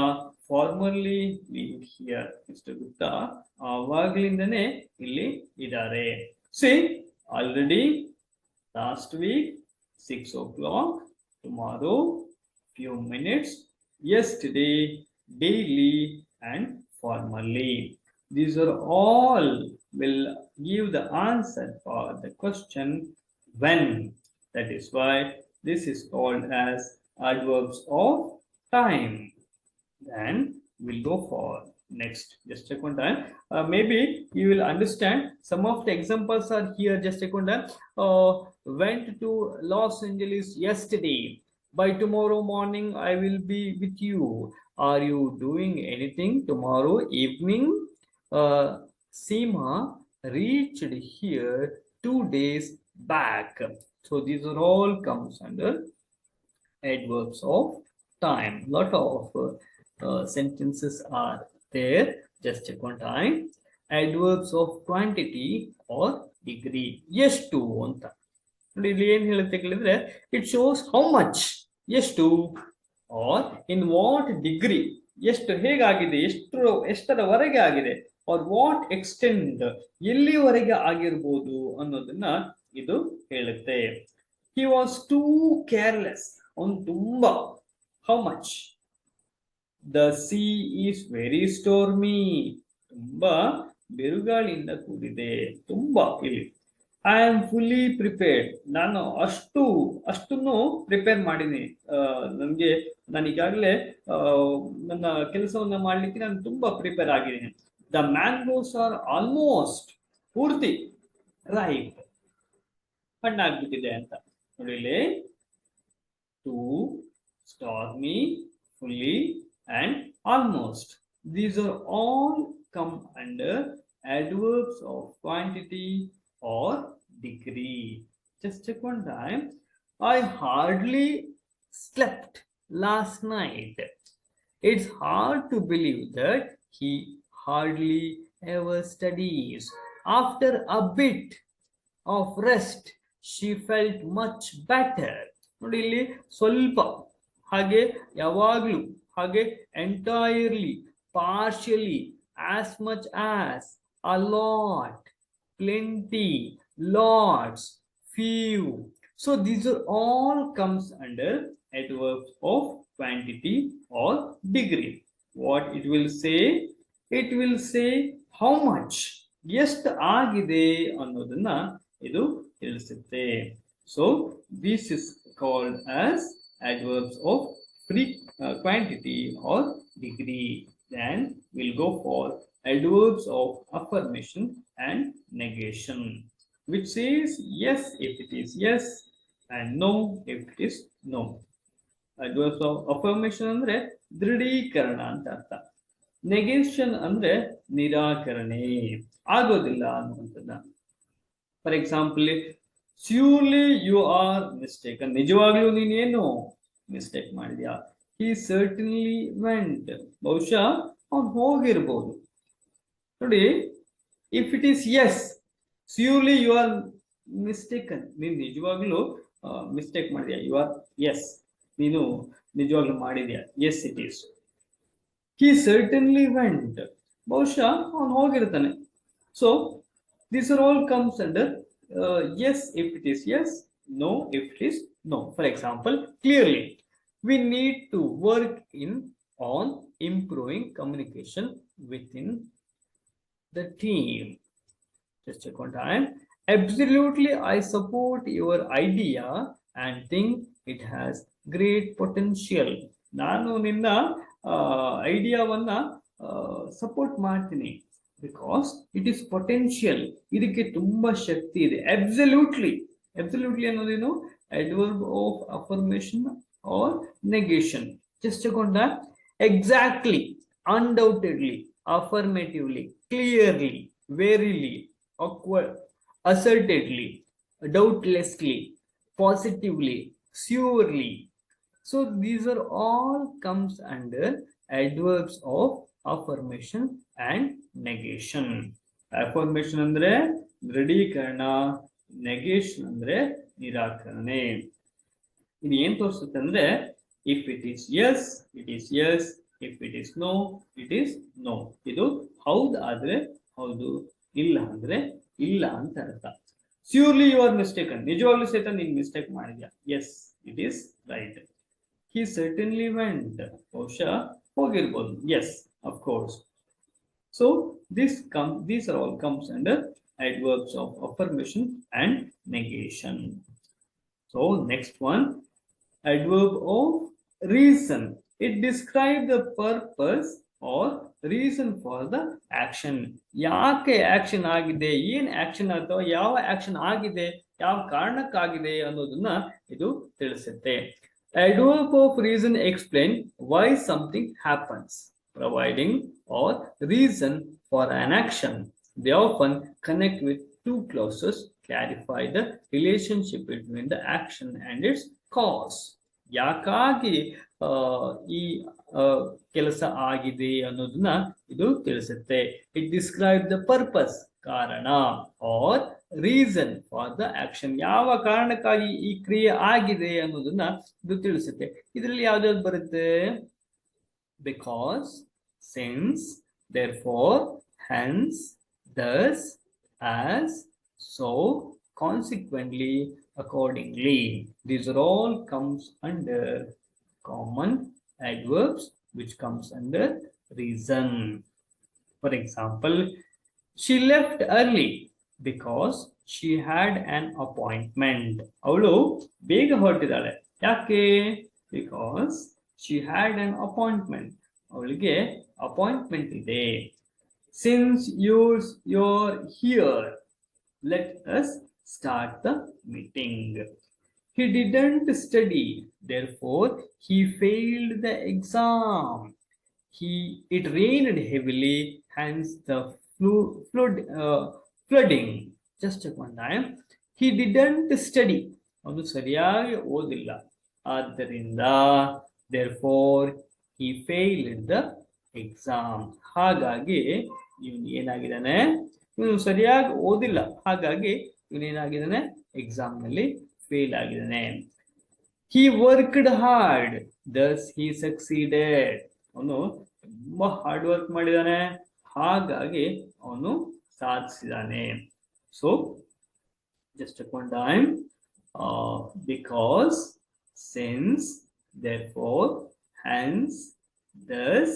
formerly live here. Mister Gupta ಆವಾಗ್ಲಿಂದನೇ ಇಲ್ಲಿ ಇದ್ದಾರೆ. See already, last week, 6 o'clock, tomorrow, few minutes, yesterday, daily, and formerly. These are all will give the answer for the question when. That is why this is called as adverbs of time. Then we'll go for next. Just check one time. Maybe you will understand. Some of the examples are here. Just check one time. Went to Los Angeles yesterday. By tomorrow morning, I will be with you. Are you doing anything tomorrow evening? Seema reached here 2 days back. So these are all comes under adverbs of time. Lot of sentences are there. Just check one time. Adverbs of quantity or degree. ಎಷ್ಟು ಅಂತ ನೋಡಿ, ಇಲ್ಲಿ ಏನ್ ಹೇಳುತ್ತೆ ಕೇಳಿದ್ರೆ, it shows how much, ಎಷ್ಟು, R in what degree, ಎಷ್ಟು ಹೇಗಾಗಿದೆ, ಎಷ್ಟರವರೆಗೆ ಆಗಿದೆ, ಆರ್ ವಾಟ್ ಎಕ್ಸ್ಟೆಂಡ್, ಎಲ್ಲಿವರೆಗೆ ಆಗಿರ್ಬೋದು ಅನ್ನೋದನ್ನ ಇದು ಹೇಳುತ್ತೆ. ಹಿ ವಾಸ್ ಟೂ ಕೇರ್ಲೆಸ್, ಅವನು ತುಂಬಾ. How much. The sea is very stormy, ತುಂಬಾ ಬಿರುಗಾಳಿಯಿಂದ ಕೂಡಿದೆ, ತುಂಬಾ. ಇಲ್ಲಿ ಐ ಆಮ್ ಫುಲ್ಲಿ ಪ್ರಿಪೇರ್ಡ್, ನಾನು ಅಷ್ಟನ್ನು ಪ್ರಿಪೇರ್ ಮಾಡಿದ್ದೀನಿ. ನಾನು ಈಗಾಗಲೇ ನನ್ನ ಕೆಲಸವನ್ನ ಮಾಡ್ಲಿಕ್ಕೆ ನಾನು ತುಂಬಾ ಪ್ರಿಪೇರ್ ಆಗಿದ್ದೀನಿ. ದ ಮ್ಯಾಂಗೋಸ್ ಆರ್ ಆಲ್ಮೋಸ್ಟ್, ಪೂರ್ತಿ ರೈಪ್, ಹಣ್ಣಾಗ್ಬಿಟ್ಟಿದೆ ಅಂತ ನೋಡಿ. ಇಲ್ಲಿ too, stormy, fully and almost. These are all come under adverbs of quantity or degree. Just check one time. I hardly slept last night. It's hard to believe that he hardly ever studies. After a bit of rest, she felt much better. ನೋಡಿ ಇಲ್ಲಿ ಸ್ವಲ್ಪ, ಹಾಗೆ ಯಾವಾಗಲೂ, ಹಾಗೆ entirely, partially, as much as, a lot, plenty, lots, few. So these are all comes under adverbs of quantity or degree. What it will say? It will say how much, ಎಷ್ಟು ಆಗಿದೆ ಅನ್ನೋದನ್ನ ಇದು ತಿಳಿಸುತ್ತೆ. So this is called as adverbs of quantity or degree. Then we'll go for adverbs of affirmation and negation, which says yes if it is yes and no if it is no. Adverbs of affirmation ಅಂದ್ರೆ ದೃಢೀಕರಣ ಅಂತ ಅರ್ಥ. Negation ಅಂದ್ರೆ ನಿರಾಕರಣೆ, ಆಗೋದಿಲ್ಲ ಅನ್ನುವಂಥದ್ದು. For example, surely you are mistaken, ನಿಜವಾಗ್ಲೂ ನೀನೇನು ಮಿಸ್ಟೇಕ್ ಮಾಡಿದ್ಯಾ. he certainly went, ಬಹುಶಃ ಅವನು ಹೋಗಿರ್ಬೋದು. ನೋಡಿ, if it is yes, surely you are mistaken, ನೀನು ನಿಜವಾಗ್ಲೂ ಮಿಸ್ಟೇಕ್ ಮಾಡಿದ್ಯಾ. you are yes, ನೀನು ನಿಜವಾಗ್ಲೂ ಮಾಡಿದ್ಯಾ. yes it is. he certainly went, ಬಹುಶಃ ಅವನು ಹೋಗಿರ್ತಾನೆ. so these are all comes under yes if it is yes, no if it is no. For example, clearly we need to work on improving communication within the team. Just check one time. Absolutely, I support your idea and think it has great potential. ನಾನು ನಿನ್ನ ಐಡಿಯಾವನ್ನ support ಮಾಡ್ತೀನಿ, because it is potential, ಇದಕ್ಕೆ ತುಂಬಾ ಶಕ್ತಿ ಇದೆ. Absolutely, absolutely ಅನ್ನೋದೇನು? adverb of affirmation or negation. Just check on that. Exactly, undoubtedly, affirmatively, clearly, verily, assertedly, doubtlessly, positively, surely. So these are all comes under adverbs of affirmation and negation. Affirmation ಅಂದ್ರೆ ದೃಢೀಕರಣ, negation ಅಂದ್ರೆ ನಿರಾಕರಣೆ. ಇದು ಏನ್ ತೋರಿಸುತ್ತೆ ಅಂದ್ರೆ, if it is yes, it is yes, if it is no, it is no. ಇದು ಹೌದು ಆದ್ರೆ ಹೌದು, ಇಲ್ಲ ಅಂದ್ರೆ ಇಲ್ಲ ಅಂತ ಅರ್ಥ. surely you are mistaken, ನಿಜವಾಗ್ಲೂ ಸಹಿತ ನೀನು ಮಿಸ್ಟೇಕ್ ಮಾಡಿದ್ಯಾ. yes it is right. he certainly went, ಬಹುಶಃ ಹೋಗಿರ್ಬೋದು. yes of course. so these are all comes under adverbs of affirmation and negation. So next one, adverb of reason. It describes the purpose or reason for the action. ಯಾಕೆ action ಆಗಿದೆ, ಏನ್ action ಅಥವಾ ಯಾವ action ಆಗಿದೆ, ಯಾವ ಕಾರಣಕ್ಕಾಗಿದೆ ಅನ್ನೋದನ್ನ ಇದು ತಿಳಿಸುತ್ತೆ. Adverb of reason explain why something happens, providing or reason for an action. They often connect with two clauses, clarify the relationship between the action and its cause. ಯಾಕಾಗಿ ಈ ಕೆಲಸ ಆಗಿದೆ ಅನ್ನೋದನ್ನ ಇದು ತಿಳಿಸುತ್ತೆ. ಇಟ್ ಡಿಸ್ಕ್ರೈಬ್ ದ ಪರ್ಪಸ್, ಕಾರಣ, or reason for the action, ಯಾವ ಕಾರಣಕ್ಕಾಗಿ ಈ ಕ್ರಿಯೆ ಆಗಿದೆ ಅನ್ನೋದನ್ನ ಇದು ತಿಳಿಸುತ್ತೆ. ಇದರಲ್ಲಿ ಯಾವ್ದಾವ್ದು ಬರುತ್ತೆ? Because, since, therefore, hence, thus, as, so, consequently, accordingly. These are all comes under common adverbs which comes under reason. For example, she left early because she had an appointment. ಅವಳು ಬೇಗ ಹೊರಟಿದ್ದಾಳೆ, ಯಾಕೆ? Because she had an appointment. ಅವಳಿಗೆ appointment ಇದೆ. Since you're here, let us start the meeting. He didn't study, therefore he failed the exam. It rained heavily, hence the flooding. Just take one time. He didn't study. ಅವನು ಸರಿಯಾಗಿ ಓದಿಲ್ಲ. ಆದ್ದರಿಂದ therefore he failed the exam. ಹಾಗಾಗಿ ಇವನು ಏನಾಗಿದ್ದಾನೆ, ಇವನು ಸರಿಯಾಗಿ ಓದಿಲ್ಲ, ಹಾಗಾಗಿ ಇವನು ಏನಾಗಿದ್ದಾನೆ, ಎಕ್ಸಾಮ್ ನಲ್ಲಿ ಫೇಲ್ ಆಗಿದ್ದಾನೆ. He worked hard, thus he succeeded. ಅವನು ತುಂಬಾ ಹಾರ್ಡ್ ವರ್ಕ್ ಮಾಡಿದಾನೆ, ಹಾಗಾಗಿ ಅವನು ಸಾಧಿಸಿದಾನೆ. So just take one time. Because, since, therefore, hence, thus,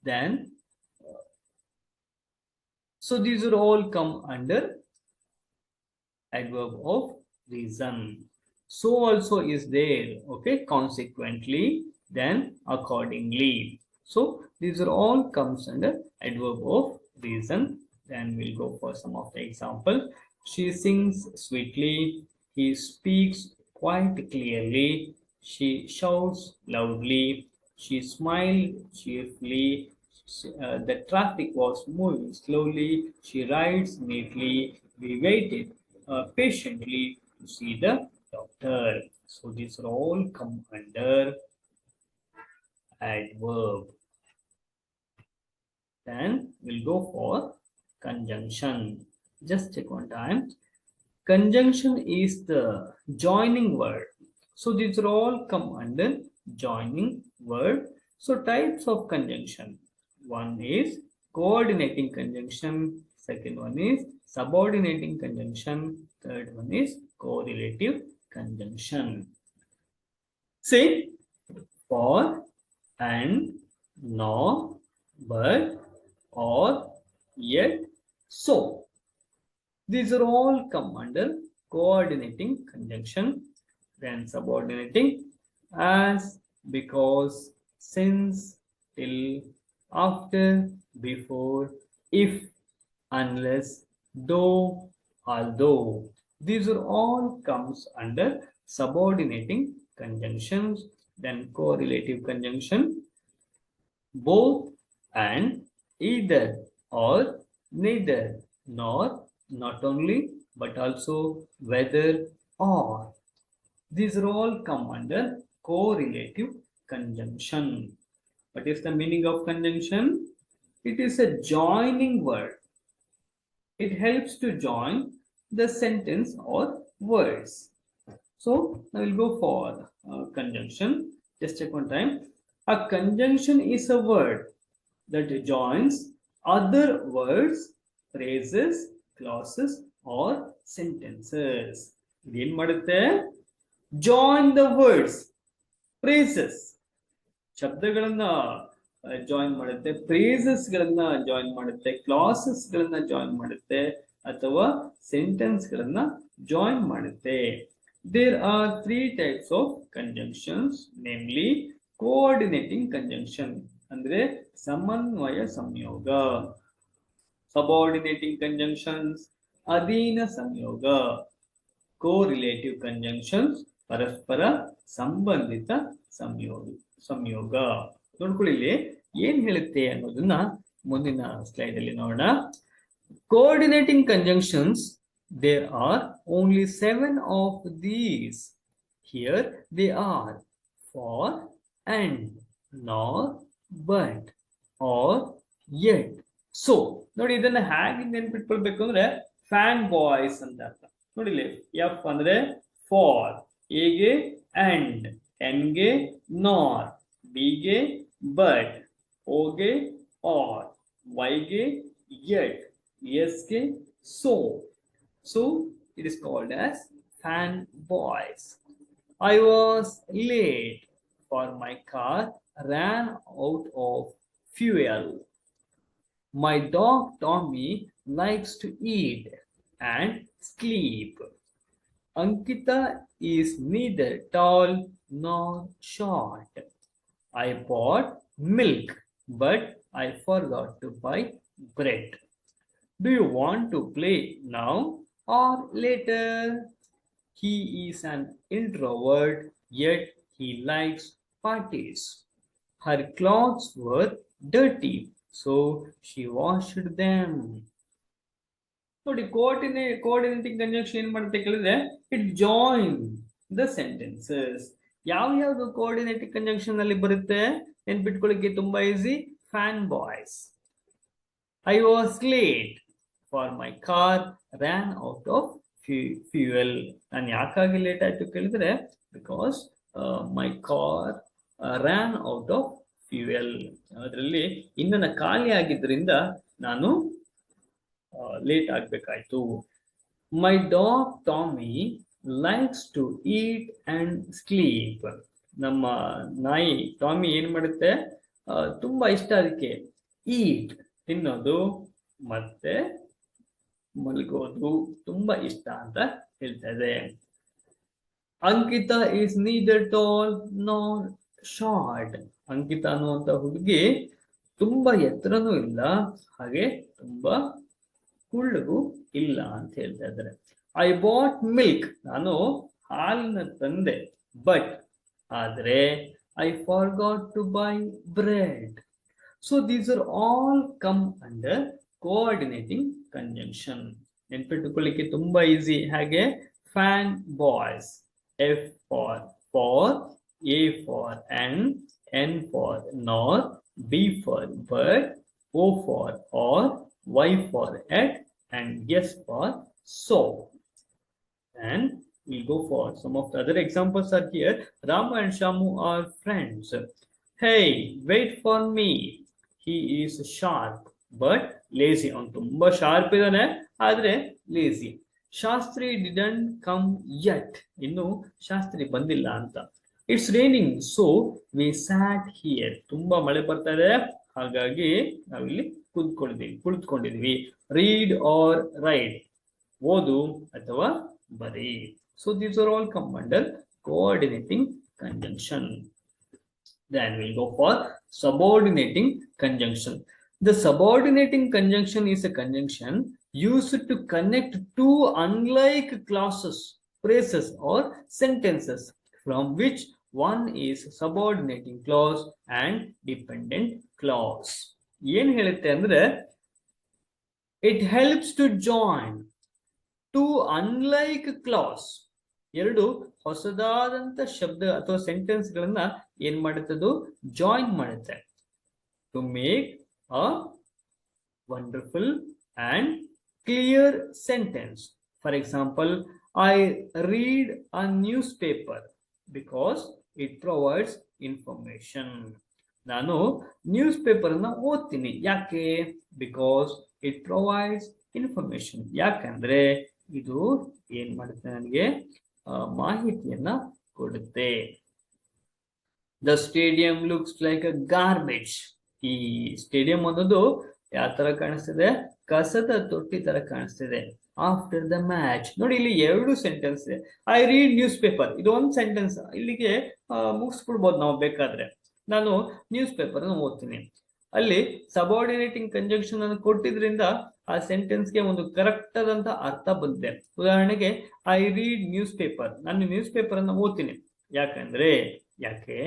then. So these are all come under adverb of reason. So also is there, okay, consequently, then, accordingly. So these are all comes under adverb of reason. Then we'll go for some of the example. She sings sweetly, he speaks quite clearly, she shouts loudly, she smiled cheerfully, the traffic was moving slowly, she rides neatly, we waited patiently to see the doctor. So these are all come under adverb. Then we'll go for conjunction. Just take one time. Conjunction is the joining word. So these are all come under joining word. So types of conjunction. One is coordinating conjunction. Second one is subordinating conjunction. Third one is correlative conjunction. Say for, and, nor, but, or, yet, so. These are all come under coordinating conjunction. Then subordinating as, because, since, till, after, before, if, unless, though, although. These are all comes under subordinating conjunctions. Then correlative conjunction, both, and, either, or, neither, nor, not only, but also, whether, or. These are all come under correlative conjunction. What is the meaning of conjunction? It is a joining word. It helps to join the sentence or words. So I will go for conjunction. Just take one time. A conjunction is a word that joins other words, phrases, clauses, or sentences. Again, join the words, phrases, ಶಬ್ದಗಳನ್ನ join ಮಾಡುತ್ತೆ, phrases ಗಳನ್ನ join ಮಾಡುತ್ತೆ, clauses ಗಳನ್ನ join ಮಾಡುತ್ತೆ, ಅಥವಾ sentence ಗಳನ್ನ join ಮಾಡುತ್ತೆ. There are three types of conjunctions, namely coordinating conjunction ಅಂದ್ರೆ ಸಮನ್ವಯ ಸಂಯೋಗ, subordinating conjunctions ಅಧೀನ ಸಂಯೋಗ, correlative conjunctions ಪರಸ್ಪರ ಸಂಬಂಧಿತ ಸಂಯೋಗ. ನೋಡ್ಕೊಳ್ಳಿ ಇಲ್ಲಿ ಏನ್ ಹೇಳುತ್ತೆ ಅನ್ನೋದನ್ನ ಮುಂದಿನ ಸ್ಲೈಡ್ ಅಲ್ಲಿ ನೋಡೋಣ. Coordinating conjunctions, there are only 7 of these. Here they are: for, and, nor, but, or, yet, so. ನೋಡಿ ಇದನ್ನ ಹೇಗೆ ನೆನ್ಪಿಟ್ಕೊಳ್ಬೇಕು ಅಂದ್ರೆ ಫ್ಯಾನ್ ಬಾಯ್ಸ್ ಅಂತ ಅರ್ಥ. ನೋಡಿ ಎಫ್ ಅಂದ್ರೆ ಫಾರ್, ಎಗೆ ಅಂಡ್, ಎನ್ ಗೆ ನಾರ್, ಬಿ ಗೆ ಬಟ್, ಓ ಗೆ ಆರ್, ವೈ ಗೆ ಯಟ್, ಎಸ್ ಗೆ so. So it is called as fan boys. I was late for my car ran out of fuel. My dog Tommy likes to eat and sleep. Ankita is neither tall nor short. I bought milk, but I forgot to buy bread. Do you want to play now or later? He is an introvert, yet he likes parties. Her clothes were dirty, so she washed them. ನೋಡಿ, coordinating conjunction ಏನ್ ಮಾಡುತ್ತೆ ಕೇಳಿದ್ರೆ, it join the sentences. ಯಾವ್ದು coordinating conjunction ಅಲ್ಲಿ ಬರುತ್ತೆ ನೆನ್ಪಿಟ್ಕೊಳ್ಳಿಕ್ಕೆ ತುಂಬಾ easy. FANBOYS, I was late for my car ran out of fuel. ನಾನು ಯಾಕಾಗಿ ಲೇಟ್ ಆಯ್ತು ಕೇಳಿದ್ರೆ, because my car ran out of fuel. ಅದರಲ್ಲಿ ಇಂಧನ ಖಾಲಿ ಆಗಿದ್ರಿಂದ ನಾನು ಲೇಟ್ ಆಗ್ಬೇಕಾಯ್ತು. My dog Tommy likes to eat and sleep. ನಮ್ಮ ನಾಯಿ ಟಾಮಿ ಏನ್ ಮಾಡುತ್ತೆ, ತುಂಬಾ ಇಷ್ಟ ಅದಕ್ಕೆ ಈಟ್ ತಿನ್ನೋದು ಮತ್ತೆ ಮಲಗೋದು ತುಂಬಾ ಇಷ್ಟ ಅಂತ ಹೇಳ್ತಾ ಇದೆ. ಅಂಕಿತಾ ಈಸ್ ನೀದರ್ ಟಾಲ್ ನಾರ್ ಶಾರ್ಟ್. ಅಂಕಿತಾ ಅನ್ನುವಂತ ಹುಡುಗಿ ತುಂಬಾ ಎತ್ತರನೂ ಇಲ್ಲ, ಹಾಗೆ ತುಂಬಾ ಕುಳ್ಳಗೂ ಇಲ್ಲ ಅಂತ ಹೇಳ್ತಾ ಇದ್ದಾರೆ. ಐ ಬಾಟ್ ಮಿಲ್ಕ್, ನಾನು ಹಾಲನ್ನ ತಂದೆ, ಬಟ್ ಆದ್ರೆ I forgot to buy bread. So these are all come under coordinating conjunction. ನೆನ್ಪಿಟ್ಟುಕೊಳ್ಳಿಕ್ಕೆ ತುಂಬಾ ಈಸಿ. ಹಾಗೆ FANBOYS, F for A for N for nor, B for bird, O for or, Y for at, and S for so. And we'll go for some of the other examples are here. Rama and Shamu are friends. Hey, wait for me. He is sharp but lazy. ಅವನು ತುಂಬಾ sharp ಇದ್ದಾನೆ ಆದ್ರೆ lazy. Shastri didn't come yet. ಇನ್ನು ಶಾಸ್ತ್ರಿ ಬಂದಿಲ್ಲ ಅಂತ. It's raining, so we sat here. ತುಂಬಾ ಮಳೆ ಬರ್ತಾ ಇದೆ, ಹಾಗಾಗಿ ನಾವಿಲ್ಲಿ ಕುಳಿತುಕೊಂಡಿದ್ವಿ. ರೀಡ್ ಆರ್ ರೈಡ್, ಓದು ಅಥವಾ ಬರಿ. So these are all come under coordinating conjunction. Then we'll go for subordinating conjunction. The subordinating conjunction is a conjunction used to connect two unlike clauses, phrases or sentences from which one is subordinating clause and dependent clause. ಏನ್ ಹೇಳುತ್ತೆ ಅಂದ್ರೆ, it helps to join two unlike clause. ಎರಡು ಹೊಸದಾದಂತ ಶಬ್ದ ಅಥವಾ sentence ಗಳನ್ನ ಏನ್ ಮಾಡುತ್ತದು, ಜಾಯಿನ್ ಮಾಡುತ್ತೆ. To make a wonderful and clear sentence. For example, I read a newspaper because it provides information. ನಾನು ನ್ಯೂಸ್ ಪೇಪರ್ ಅನ್ನ ಓದ್ತೀನಿ, ಯಾಕೆ? Because it provides information. ಯಾಕಂದ್ರೆ ಇದು ಏನ್ ಮಾಡುತ್ತೆ, ನನಗೆ ಮಾಹಿತಿಯನ್ನ ಕೊಡುತ್ತೆ. The stadium looks like a garbage. ಈ ಸ್ಟೇಡಿಯಂ ಅನ್ನೋದು ಯಾವ ತರ ಕಾಣಿಸ್ತಿದೆ, ಕಸದ ತೊಟ್ಟಿ ತರ ಕಾಣಿಸ್ತಿದೆ. ಆಫ್ಟರ್ ದ ಮ್ಯಾಚ್, ನೋಡಿ ಇಲ್ಲಿ ಎರಡು ಸೆಂಟೆನ್ಸ್ ಇದೆ. ಐ ರೀಡ್ ನ್ಯೂಸ್ ಪೇಪರ್, ಇದು ಒಂದು ಸೆಂಟೆನ್ಸ್, ಇಲ್ಲಿಗೆ ಮುಗಿಸ್ಬಿಡ್ಬೋದು ನಾವು ಬೇಕಾದ್ರೆ. ನಾನು ನ್ಯೂಸ್ ಪೇಪರ್ ಅನ್ನು ಓದ್ತೀನಿ, ಅಲ್ಲಿ ಸಬಾರ್ಡಿನೇಟಿಂಗ್ ಕಂಜಂಕ್ಷನ್ ಅನ್ನು ಕೊಟ್ಟಿದ್ರಿಂದ ಆ ಸೆಂಟೆನ್ಸ್ಗೆ ಒಂದು ಕರೆಕ್ಟ್ ಆದಂತ ಅರ್ಥ ಬಂದಿದೆ. ಉದಾಹರಣೆಗೆ, ಐ ರೀಡ್ ನ್ಯೂಸ್ ಪೇಪರ್, ನಾನು ನ್ಯೂಸ್ ಪೇಪರ್ ಅನ್ನು ಓದ್ತೀನಿ. ಯಾಕೆ?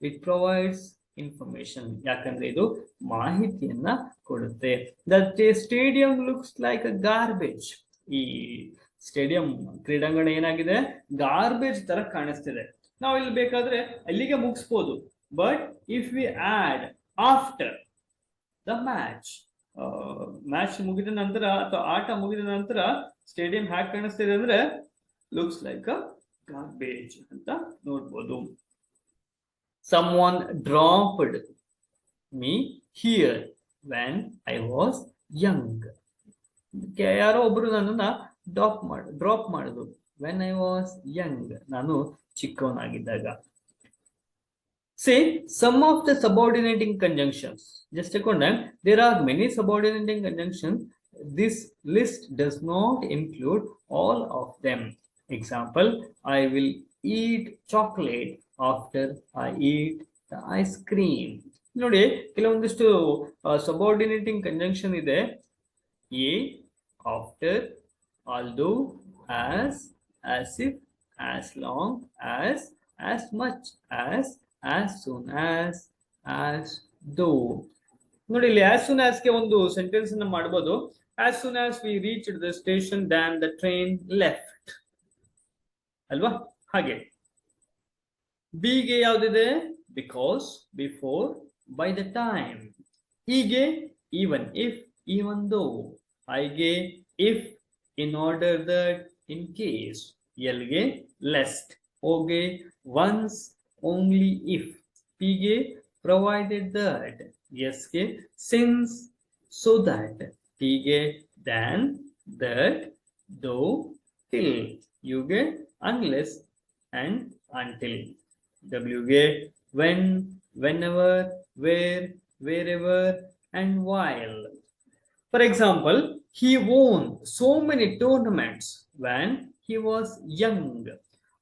ಇಟ್ ಪ್ರೊವೈಡ್ಸ್ ಇನ್ಫಾರ್ಮೇಶನ್, ಯಾಕಂದ್ರೆ ಇದು ಮಾಹಿತಿಯನ್ನ ಕೊಡುತ್ತೆ. That stadium looks like a garbage. ಈ ಸ್ಟೇಡಿಯಂ ಕ್ರೀಡಾಂಗಣ ಏನಾಗಿದೆ, ಗಾರ್ಬೇಜ್ ತರ ಕಾಣಿಸ್ತಿದೆ. ನಾವು ಇಲ್ಲಿ ಬೇಕಾದ್ರೆ ಅಲ್ಲಿಗೆ ಮುಗಿಸ್ಬೋದು. But if we add after the match, match ಮುಗಿದ ನಂತರ ಅಥವಾ ಆಟ ಮುಗಿದ ನಂತರ ಸ್ಟೇಡಿಯಂ ಹ್ಯಾಕ್ ಕಾಣಿಸ್ತಿದೆ ಅಂದ್ರೆ ಲುಕ್ಸ್ ಲೈಕ್ ಅ ಗಾರ್ಬೇಜ್ ಅಂತ ನೋಡ್ಬೋದು. Someone dropped me here when I was young. ಯಾರೋ ಒಬ್ರು ನನ್ನನ್ನ ಡ್ರಾಪ್ ಮಾಡುದು. when I was young, ನಾನು ಚಿಕ್ಕವನಾಗಿದ್ದಾಗ. Say some of the subordinating conjunctions. Just check on them. There are many subordinating conjunctions. This list does not include all of them. Example, I will eat chocolate after I eat the ice cream. ನೋಡಿ, ಕೆಲವೊಂದಿಷ್ಟು subordinating conjunction ಇದೆ. A, after, although, as if, as long as much as soon as though. ನೋಡಿ ಇಲ್ಲಿ as soon as ಗೆ ಒಂದು sentence ಅನ್ನ ಮಾಡಬಹುದು. As soon as we reached the station than the train left ಅಲ್ವಾ. ಹಾಗೆ ಬಿ ಗೆ ಯಾವ್ದಿದೆ? Because, before, by the time. ಹೀಗೆ ಈವನ್ ಇಫ್, ಈವನ್ ದೋ. ಐಗೆ if, in order that, in case. ಎಲ್ಗೆ ಲೆಸ್ಟ್. ಓಗೆ ಒನ್ಸ್, ಓನ್ಲಿ ಇಫ್. ಪಿಗೆ provided that. ಎಸ್ಗೆ ಸಿನ್ಸ್, ಸೊ ದಟ್. ಟಿಗೆ ದ್ಯಾನ್, ದಟ್, ದೋ, ಟಿಲ್. ಯುಗೆ unless and until. Wಗೆ when, whenever, where, wherever and while. For example, he won so many tournaments when he was young.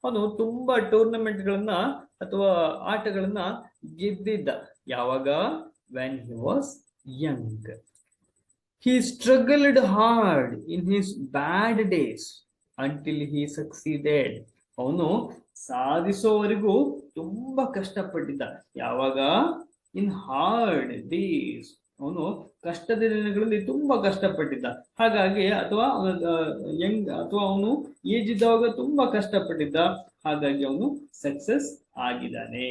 ಅವನು ತುಂಬಾ ಟೂರ್ನಮೆಂಟ್ಗಳನ್ನ ಅಥವಾ ಆಟಗಳನ್ನ ಗೆದ್ದಿದ್ದ ಯಾವಾಗ? when he was young. He struggled hard in his bad days until he succeeded. ಅವನು ಸಾಧಿಸೋವರೆಗೂ ತುಂಬಾ ಕಷ್ಟಪಟ್ಟಿದ್ದ ಯಾವಾಗ? In hard days. ಅವನು ಕಷ್ಟದ ದಿನಗಳಲ್ಲಿ ತುಂಬಾ ಕಷ್ಟಪಟ್ಟಿದ್ದ. ಹಾಗಾಗಿ ಅಥವಾ ಯಂಗ್ ಅಥವಾ ಅವನು ಏಜ್ ಇದ್ದಾಗ ತುಂಬಾ ಕಷ್ಟಪಟ್ಟಿದ್ದ, ಹಾಗಾಗಿ ಅವನು ಸಕ್ಸಸ್ ಆಗಿದ್ದಾನೆ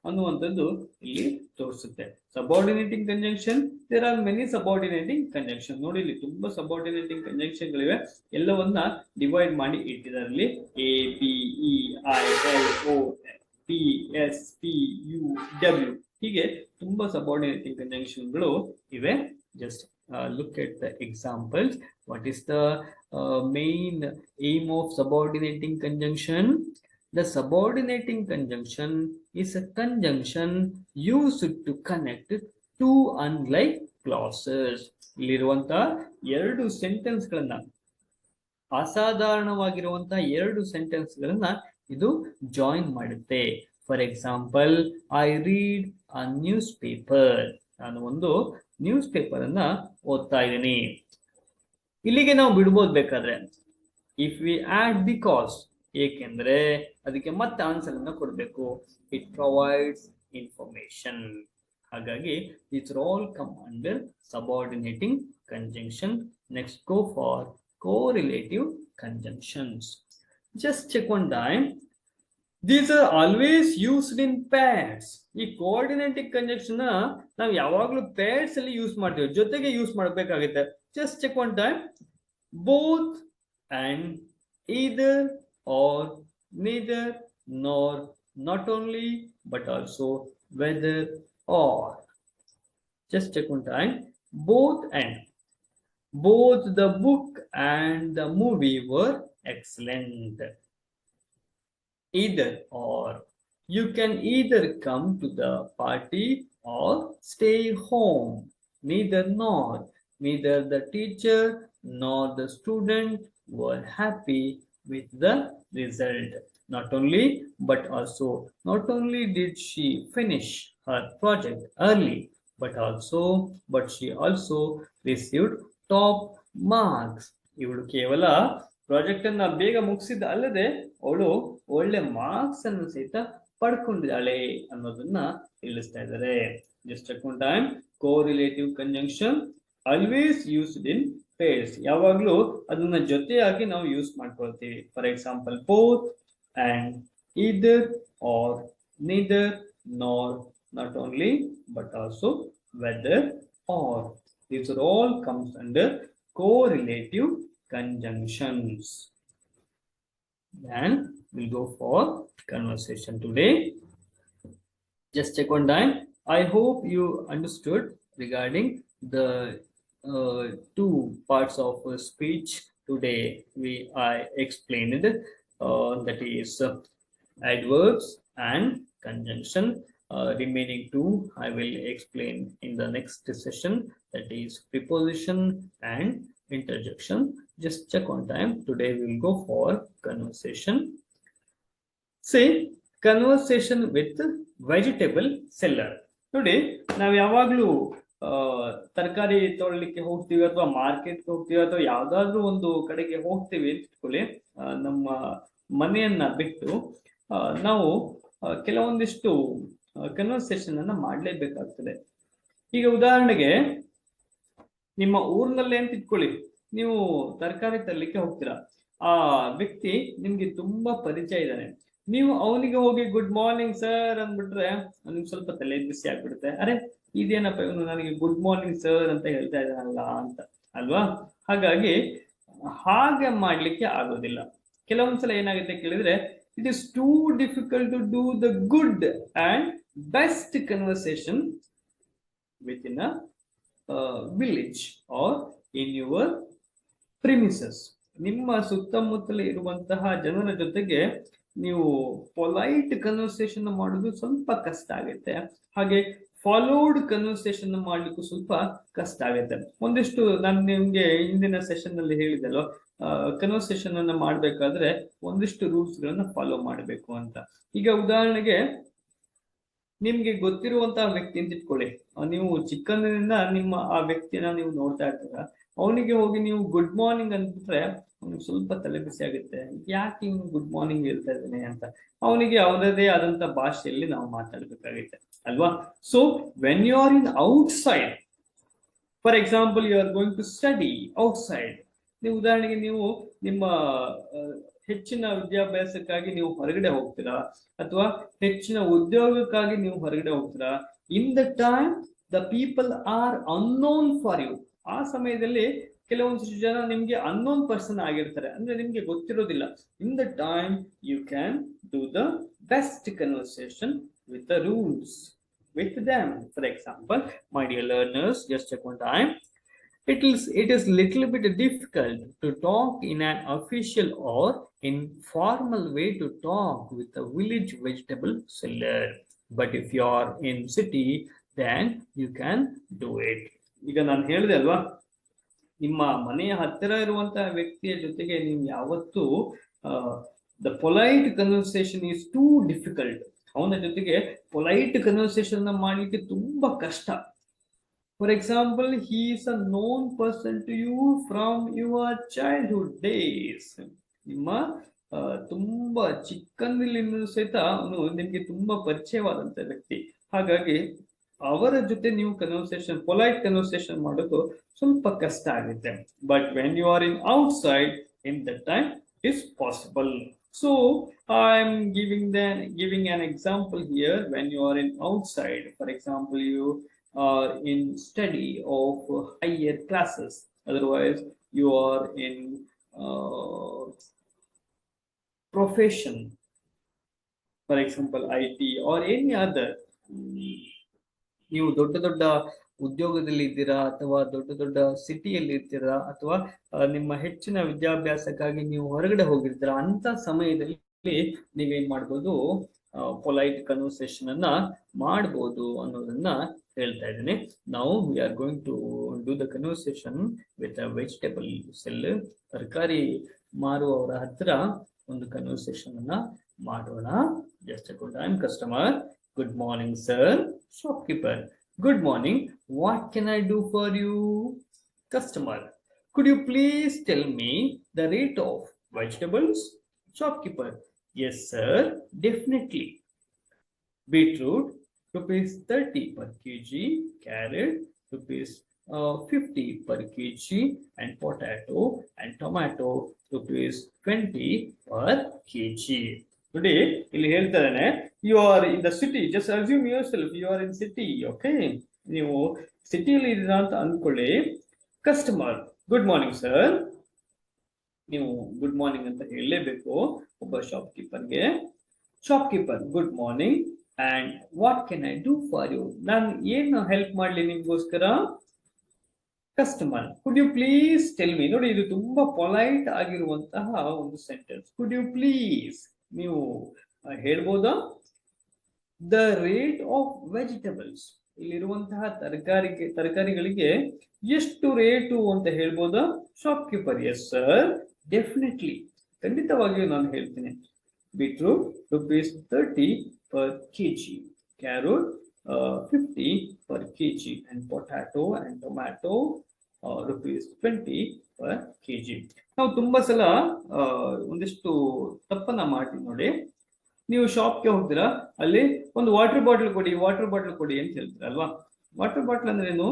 ಅನ್ನುವಂಥದ್ದು ಇಲ್ಲಿ ತೋರಿಸುತ್ತೆ. Subordinating conjunction, there are many subordinating conjunction. ನೋಡಿ ಇಲ್ಲಿ ತುಂಬಾ ಸಬಾರ್ಡಿನೇಟಿಂಗ್ ಕಂಜಂಕ್ಷನ್ ಗಳಿವೆ. ಎಲ್ಲವನ್ನ ಡಿವೈಡ್ ಮಾಡಿ ಇಟ್ಟಿದ್ದಾರೆ ಇಲ್ಲಿ. A, B, E, I, L, O, P, S, P, U, W. ಹೀಗೆ ತುಂಬಾ ಸಬಾರ್ಡಿನೇಟಿಂಗ್ ಕಂಜಂಕ್ಷನ್ಗಳು ಇವೆ. Just look at the examples. What is the main aim of subordinating conjunction? The subordinating conjunction is a conjunction used to connect two unlike clauses. ಇಲ್ಲಿರುವಂತಹ ಎರಡು sentence ಗಳನ್ನ, ಅಸಾಧಾರಣವಾಗಿರುವಂತಹ ಎರಡು sentence ಗಳನ್ನ ಇದು ಜಾಯಿನ್ ಮಾಡುತ್ತೆ. For example, I read a news paper. ನಾನು ಒಂದು news paper ಅನ್ನ ಓದ್ತಾ ಇದ್ದೀನಿ. ಇಲ್ಲಿಗೆ ನಾವು ಬಿಡ್ಬೋದು ಬೇಕಾದ್ರೆ. ಇಫ್ ವಿ ಆಡ್ ಬಿಕಾಸ್, ಏಕೆಂದ್ರೆ ಅದಕ್ಕೆ ಮತ್ತೆ ಆನ್ಸರ್ ಅನ್ನ ಕೊಡಬೇಕು. It provides information. ಹಾಗಾಗಿ it's all come under subordinating conjunction. Next go for correlative conjunctions. Just check one time. These are always used in pairs. ಈ ಕೋಆರ್ಡಿನೇಟಿಂಗ್ ಕಂಜಂಕ್ಷನ್ ನಾವು ಯಾವಾಗಲೂ pairs ಅಲ್ಲಿ ಯೂಸ್ ಮಾಡ್ತೀವಿ, ಜೊತೆಗೆ ಯೂಸ್ ಮಾಡಬೇಕಾಗುತ್ತೆ. Just check one time. Both and, either or, neither nor, not only but also, whether or. Just check one time. Both and. Both the book and the movie were excellent. Either or. You can either come to the party or stay home. Neither nor. Neither the teacher nor the student were happy with the result. Not only but also, not only did she finish her project early, but she also received top marks. ಇವಳು ಕೇವಲ project ಅನ್ನ ಬೇಗ ಮುಗಿಸಿದ ಅಲ್ಲದೆ ಅವಳು ಒಳ್ಳೆ marks ಅನ್ನು ಸಹಿತ ಪಡ್ಕೊಂಡಿದ್ದಾಳೆ ಅನ್ನೋದನ್ನ ತಿಳಿಸ್ತಾ ಇದ್ದಾರೆ. Just check one time. Correlative conjunction always used in pairs. ಯಾವಾಗ್ಲೂ ಅದನ್ನ ಜೊತೆಯಾಗಿ ನಾವು ಯೂಸ್ ಮಾಡ್ಕೊಳ್ತೀವಿ. For example, both and, either or, neither nor, not only but also, whether or. These are all comes under correlative conjunctions. Then we'll go for conversation today. Just check one time. I hope you understood regarding the two parts of speech today. I explained that is adverbs and conjunction. Remaining two I will explain in the next session, that is preposition and interjection. Just check on time. Today we will go for conversation. Say conversation with vegetable seller. ನೋಡಿ, ನಾವು ಯಾವಾಗ್ಲೂ ತರಕಾರಿ ತೊಗೊಳ್ಳಿಕ್ಕೆ ಹೋಗ್ತೀವಿ ಅಥವಾ ಮಾರ್ಕೆಟ್ಗೆ ಹೋಗ್ತೀವಿ ಅಥವಾ ಯಾವ್ದಾದ್ರು ಒಂದು ಕಡೆಗೆ ಹೋಗ್ತೀವಿ ಅಂತ ಇಟ್ಕೊಳ್ಳಿ. ನಮ್ಮ ಮನೆಯನ್ನ ಬಿಟ್ಟು ನಾವು ಕೆಲವೊಂದಿಷ್ಟು ಕನ್ವರ್ಸೇಷನ್ ಅನ್ನ ಮಾಡಲೇಬೇಕಾಗ್ತದೆ. ಈಗ ಉದಾಹರಣೆಗೆ ನಿಮ್ಮ ಊರಿನಲ್ಲೇ ಅಂತ ಇಟ್ಕೊಳ್ಳಿ, ನೀವು ತರಕಾರಿ ತರಲಿಕ್ಕೆ ಹೋಗ್ತೀರಾ, ಆ ವ್ಯಕ್ತಿ ನಿಮ್ಗೆ ತುಂಬಾ ಪರಿಚಯ ಇದ್ದಾನೆ, ನೀವು ಅವನಿಗೆ ಹೋಗಿ ಗುಡ್ ಮಾರ್ನಿಂಗ್ ಸರ್ ಅಂದ್ಬಿಟ್ರೆ ನಿಮ್ಗೆ ಸ್ವಲ್ಪ ತಲೆ ಬಿಸಿ ಆಗ್ಬಿಡುತ್ತೆ. ಅರೆ ಇದೇನಪ್ಪ ಇವನು ನನಗೆ ಗುಡ್ ಮಾರ್ನಿಂಗ್ ಸರ್ ಅಂತ ಹೇಳ್ತಾ ಇದ್ದಾನಲ್ಲ ಅಂತ, ಅಲ್ವಾ? ಹಾಗಾಗಿ ಹಾಗೆ ಮಾಡ್ಲಿಕ್ಕೆ ಆಗೋದಿಲ್ಲ. ಕೆಲವೊಂದ್ಸಲ ಏನಾಗುತ್ತೆ ಕೇಳಿದ್ರೆ, it is too difficult to do the good and best conversation within a village or in your premises. ನಿಮ್ಮ ಸುತ್ತಮುತ್ತಲ ಇರುವಂತಹ ಜನರ ಜೊತೆಗೆ ನೀವು ಪೊಲೈಟ್ ಕನ್ವರ್ಸೇಷನ್ ಮಾಡೋದು ಸ್ವಲ್ಪ ಕಷ್ಟ ಆಗುತ್ತೆ, ಹಾಗೆ ಫಾಲೋಡ್ ಕನ್ವರ್ಸೇಷನ್ ಮಾಡ್ಲಿಕ್ಕೂ ಸ್ವಲ್ಪ ಕಷ್ಟ ಆಗುತ್ತೆ. ಒಂದಿಷ್ಟು ನಾನು ನಿಮ್ಗೆ ಹಿಂದಿನ ಸೆಷನ್ ಅಲ್ಲಿ ಹೇಳಿದೆಲ್ಲೋ, ಕನ್ವರ್ಸೇಷನ್ ಅನ್ನ ಮಾಡ್ಬೇಕಾದ್ರೆ ಒಂದಿಷ್ಟು ರೂಲ್ಸ್ ಗಳನ್ನ ಫಾಲೋ ಮಾಡಬೇಕು ಅಂತ. ಈಗ ಉದಾಹರಣೆಗೆ ನಿಮ್ಗೆ ಗೊತ್ತಿರುವಂತಹ ವ್ಯಕ್ತಿ ಅಂತ ಇಟ್ಕೊಳ್ಳಿ, ನೀವು ಚಿಕ್ಕಂದಿನಿಂದ ನಿಮ್ಮ ಆ ವ್ಯಕ್ತಿಯನ್ನ ನೀವು ನೋಡ್ತಾ ಇರ್ತೀರ, ಅವನಿಗೆ ಹೋಗಿ ನೀವು ಗುಡ್ ಮಾರ್ನಿಂಗ್ ಅಂದ್ಬಿಟ್ರೆ ಅವ್ನಿಗೆ ಸ್ವಲ್ಪ ತಲೆ ಬಿಸಿ ಆಗುತ್ತೆ, ಯಾಕೆ ಇವ್ನು ಗುಡ್ ಮಾರ್ನಿಂಗ್ ಹೇಳ್ತಾ ಇದ್ದಾನೆ ಅಂತ. ಅವನಿಗೆ ಅವರದೇ ಆದಂತ ಭಾಷೆಯಲ್ಲಿ ನಾವು ಮಾತಾಡ್ಬೇಕಾಗುತ್ತೆ, ಅಲ್ವಾ? So when you are in outside, for example you are going to study outside, ನೀವು ಉದಾಹರಣೆಗೆ ನೀವು ನಿಮ್ಮ ಹೆಚ್ಚಿನ ವಿದ್ಯಾಭ್ಯಾಸಕ್ಕಾಗಿ ನೀವು ಹೊರಗಡೆ ಹೋಗ್ತೀರಾ, ಅಥವಾ ಹೆಚ್ಚಿನ ಉದ್ಯೋಗಕ್ಕಾಗಿ ನೀವು ಹೊರಗಡೆ ಹೋಗ್ತೀರಾ. In the time the people are unknown for you. ಆ ಸಮಯದಲ್ಲಿ ಕೆಲವೊಂದಿಷ್ಟು ಜನ ನಿಮ್ಗೆ ಅನ್ನೋನ್ ಪರ್ಸನ್ ಆಗಿರ್ತಾರೆ, ಅಂದ್ರೆ ನಿಮ್ಗೆ ಗೊತ್ತಿರೋದಿಲ್ಲ. In the time you can do the best conversation with the rules with them. For example, my dear learners, just check one time. It is little bit difficult to talk in an official or informal way to talk with a village vegetable seller. But if you are in city, then you can do it. ಈಗ ನಾನು ಹೇಳಿದೆ ಅಲ್ವಾ, ನಿಮ್ಮ ಮನೆಯ ಹತ್ತಿರ ಇರುವಂತಹ ವ್ಯಕ್ತಿಯ ಜೊತೆಗೆ ನೀವು ಯಾವತ್ತೂ the polite conversation is too difficult. ಅವನ ಜೊತೆಗೆ ಪೊಲೈಟ್ ಕನ್ವರ್ಸೇಷನ್ ಮಾಡ್ಲಿಕ್ಕೆ ತುಂಬಾ ಕಷ್ಟ. For example, he is a known person to you from your childhood days. ನಿಮ್ಮ ತುಂಬಾ ಚಿಕ್ಕಂದಿನಿಂದ ಸಹಿತ ಅವನು ನಿಮ್ಗೆ ತುಂಬಾ ಪರಿಚಯವಾದಂತ ವ್ಯಕ್ತಿ. ಹಾಗಾಗಿ ಅವರ ಜೊತೆ ನೀವು ಕನ್ವರ್ಸೇಷನ್, ಪೊಲೈಟ್ ಕನ್ವರ್ಸೇಷನ್ ಮಾಡೋದು ಸ್ವಲ್ಪ ಕಷ್ಟ ಆಗುತ್ತೆ. But when you are in outside, in that time is possible. So I am giving an example here. When you are in outside, for example, you are in study of higher classes, otherwise you are in profession, for example IT or any other. ನೀವು ದೊಡ್ಡ ದೊಡ್ಡ ಉದ್ಯೋಗದಲ್ಲಿ ಇದ್ದೀರಾ, ಅಥವಾ ದೊಡ್ಡ ದೊಡ್ಡ ಸಿಟಿಯಲ್ಲಿ ಇರ್ತೀರಾ, ಅಥವಾ ನಿಮ್ಮ ಹೆಚ್ಚಿನ ವಿದ್ಯಾಭ್ಯಾಸಕ್ಕಾಗಿ ನೀವು ಹೊರಗಡೆ ಹೋಗಿರ್ತೀರಾ, ಅಂತ ಸಮಯದಲ್ಲಿ ನೀವೇನ್ ಮಾಡ್ಬೋದು, ಪೊಲೈಟ್ ಕನ್ವರ್ಸೇಷನ್ ಅನ್ನ ಮಾಡ್ಬೋದು ಅನ್ನೋದನ್ನ ಹೇಳ್ತಾ ಇದ್ದೀನಿ. ನಾವು we are going to do the conversation with a vegetable sell. ತರಕಾರಿ ಮಾರುವವರ ಹತ್ರ ಒಂದು ಕನ್ವರ್ಸೇಷನ್ ಅನ್ನ ಮಾಡೋಣ. Just good time customer. Good morning sir. Shopkeeper. Good morning. What can I do for you? Customer. Could you please tell me the rate of vegetables? Shopkeeper. Yes, sir. Definitely. Beetroot, rupees 30 per kg. Carrot, rupees 50 per kg. And potato and tomato, rupees 20 per kg. Today, ಇಲ್ಲಿ ಹೇಳ್ತಾ ಇದ್ದಾನೆ, you are in the city. Just assume yourself you are in city. Okay, ನೀವು ಸಿಟಿಯಲ್ಲಿ ಇದ್ದೀರಾ ಅಂತ ಅಂದ್ಕೊಳ್ಳಿ. Customer. Good morning sir. ನೀವು good morning ಅಂತ ಹೇಳಲೇಬೇಕು ಒಬ್ಬ ಶಾಪ್ಕೀಪರ್ಗೆ. Shopkeeper. Good morning and what can I do for you? ನಾನು ಏನು ಹೆಲ್ಪ್ ಮಾಡ್ಲಿ ನಿಮ್ಗೋಸ್ಕರ? Customer. Could you please tell me? ನೋಡಿ, ಇದು ತುಂಬಾ ಪೊಲೈಟ್ ಆಗಿರುವಂತಹ ಒಂದು ಸೆಂಟೆನ್ಸ್. ಕುಡ್ ಯು ಪ್ಲೀಸ್ ನೀವು ಹೇಳ್ಬೋದಾ? The rate of vegetables. ಇಲ್ಲಿರುವಂತಹ ತರಕಾರಿಗಳಿಗೆ ಎಷ್ಟು ರೇಟು ಅಂತ ಹೇಳ್ಬೋದಾ? ಶಾಪ್ಕೀಪರ್. ಎಸ್ ಸರ್, ಡೆಫಿನೆಟ್ಲಿ, ಖಂಡಿತವಾಗಿಯೂ ನಾನು ಹೇಳ್ತೀನಿ. Beetroot rupees 30 per kg, carrot 50 per kg, and potato and tomato rupees 20 per kg. ನಾವು ತುಂಬಾ ಸಲ ಒಂದಿಷ್ಟು ತಪ್ಪನ್ನ ಮಾಡ್ತೀವಿ ನೋಡಿ. ನೀವು ಶಾಪ್ಗೆ ಹೋಗ್ತೀರಾ, ಅಲ್ಲಿ ಒಂದು ವಾಟರ್ ಬಾಟಲ್ ಕೊಡಿ ಅಂತ ಹೇಳ್ತೀರಾ ಅಲ್ವಾ? ವಾಟರ್ ಬಾಟಲ್ ಅಂದ್ರೆ ಏನು?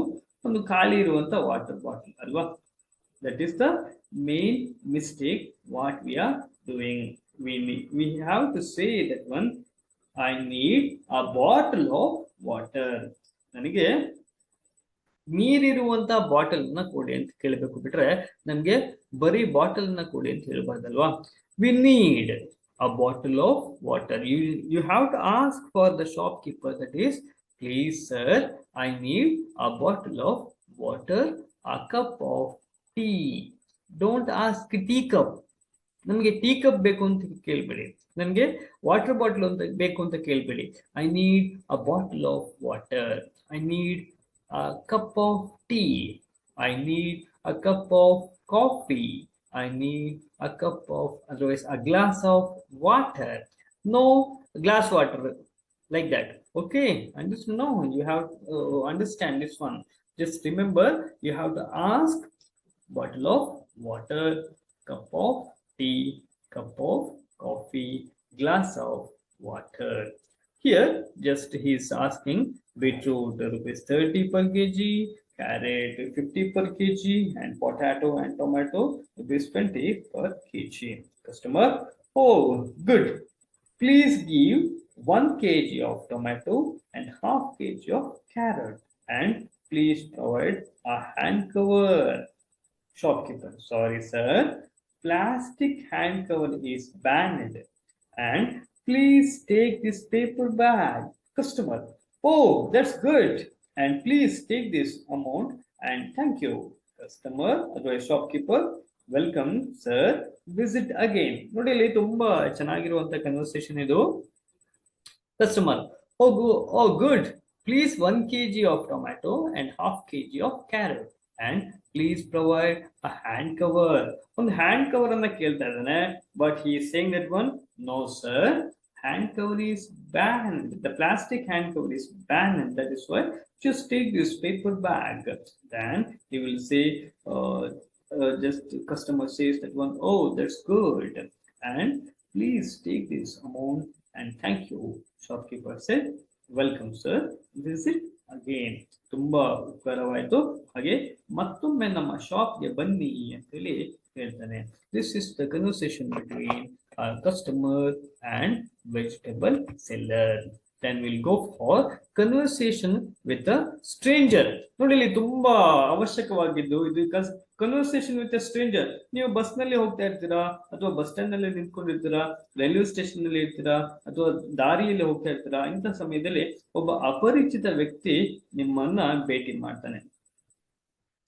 ಒಂದು ಖಾಲಿ ಇರುವಂತ ವಾಟರ್ ಬಾಟಲ್ ಅಲ್ವಾ? That is the main mistake what we are doing. We have to say that one, I need a bottle of water. ನನಗೆ ನೀರಿರುವಂತ ಬಾಟಲ್ ನ ಕೊಡಿ ಅಂತ ಕೇಳಬೇಕು, ಬಿಟ್ರೆ ನಮ್ಗೆ ಬರೀ ಬಾಟಲ್ ನ ಕೊಡಿ ಅಂತ ಹೇಳ್ಬಾರ್ದಲ್ವಾ? We need a bottle of water. You have to ask for the shopkeeper, that is, please sir, I need a bottle of water, a cup of tea. Don't ask tea cup. ನಮಗೆ tea cup ಬೇಕು ಅಂತ ಕೇಳ್ಬೇಡಿ, ನನಗೆ water bottle ಅಂತ ಬೇಕು ಅಂತ ಕೇಳ್ಬೇಡಿ. I need a bottle of water, I need a cup of tea, I need a cup of coffee, I need a cup of, otherwise a glass of water. No glass water like that. Okay, understand? No, you have to understand this one. Just remember, you have to ask bottle of water, cup of tea, cup of coffee, glass of water. Here, just he is asking beetroot rupees 30 per kg, carrot 50 per kg, and potato and tomato rupees 20 per kg. Customer, oh, good. Please give 1 kg of tomato and half kg of carrot, and please provide a hand cover. Shopkeeper, sorry sir, plastic hand cover is banned, and please take this paper bag. Customer, oh, that's good, and please take this amount and thank you. Customer, otherwise shopkeeper, welcome sir, visit again. ನೋಡಿ ಇಲ್ಲಿ ತುಂಬಾ ಚೆನ್ನಾಗಿರುವಂತ conversation ಇದು. Customer, oh good, please 1 kg of tomato and half kg of carrot, and please provide a hand cover. ಒಂದು hand cover ಅನ್ನ ಕೇಳ್ತಾ ಇದ್ದಾನೆ, but he is saying that one, no sir, hand cover is banned, the plastic hand cover is banned, that is why just take this paper bag. Then he will say, just customer says that one, oh, that's good, and please take this amount and thank you. Shopkeeper said, welcome sir, visit again. ತುಂಬಾ ಉಪಕಾರವಾಯಿತು, ಹಾಗೆ ಮತ್ತೊಮ್ಮೆ ನಮ್ಮ ಶಾಪ್ಗೆ ಬನ್ನಿ ಅಂತೇಳಿ ಹೇಳ್ತಾನೆ. This is the conversation between customer and vegetable seller. Then we'll go for conversation with a stranger. ನೋಡಿ ಇಲ್ಲಿ ತುಂಬಾ ಅವಶ್ಯಕವಾಗಿದ್ದು ಇದು ಕನ್ವರ್ಸೇಷನ್ ವಿತ್ ಅ ಸ್ಟ್ರೇಂಜರ್. ನೀವು ಬಸ್ ನಲ್ಲಿ ಹೋಗ್ತಾ ಇರ್ತೀರಾ, ಅಥವಾ ಬಸ್ ಸ್ಟ್ಯಾಂಡ್ ನಲ್ಲಿ ನಿಂತ್ಕೊಂಡಿರ್ತೀರಾ, ರೈಲ್ವೆ ಸ್ಟೇಷನ್ ನಲ್ಲಿ ಇರ್ತೀರಾ, ಅಥವಾ ದಾರಿಯಲ್ಲಿ ಹೋಗ್ತಾ ಇರ್ತೀರಾ. ಇಂಥ ಸಮಯದಲ್ಲಿ ಒಬ್ಬ ಅಪರಿಚಿತ ವ್ಯಕ್ತಿ ನಿಮ್ಮನ್ನ ಭೇಟಿ ಮಾಡ್ತಾನೆ.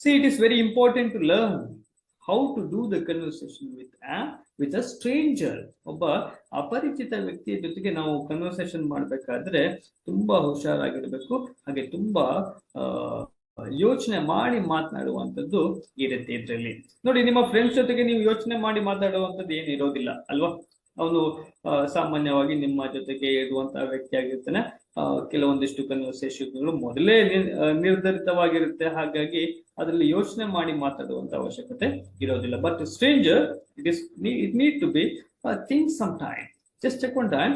See, it is very important to learn how to do the conversation with a stranger. ಒಬ್ಬ ಅಪರಿಚಿತ ವ್ಯಕ್ತಿಯ ಜೊತೆಗೆ ನಾವು ಕನ್ವರ್ಸೇಷನ್ ಮಾಡ್ಬೇಕಾದ್ರೆ ತುಂಬಾ ಹುಷಾರಾಗಿರ್ಬೇಕು, ಹಾಗೆ ತುಂಬಾ ಯೋಚನೆ ಮಾಡಿ ಮಾತನಾಡುವಂಥದ್ದು ಇರುತ್ತೆ ಇದ್ರಲ್ಲಿ. ನೋಡಿ, ನಿಮ್ಮ ಫ್ರೆಂಡ್ಸ್ ಜೊತೆಗೆ ನೀವು ಯೋಚನೆ ಮಾಡಿ ಮಾತಾಡುವಂಥದ್ದು ಏನು ಇರೋದಿಲ್ಲ ಅಲ್ವಾ? ಅವನು ಸಾಮಾನ್ಯವಾಗಿ ನಿಮ್ಮ ಜೊತೆಗೆ ಇರುವಂತಹ ವ್ಯಕ್ತಿ ಆಗಿರ್ತಾನೆ. ಕೆಲವೊಂದಿಷ್ಟು ಕನ್ವರ್ಸೇಷನ್ಗಳು ಮೊದಲೇ ನಿರ್ಧರಿತವಾಗಿರುತ್ತೆ, ಹಾಗಾಗಿ ಅದರಲ್ಲಿ ಯೋಚನೆ ಮಾಡಿ ಮಾತಾಡುವಂತ ಅವಶ್ಯಕತೆ ಇರೋದಿಲ್ಲ. But stranger, it need to be think sometime. Just check one time.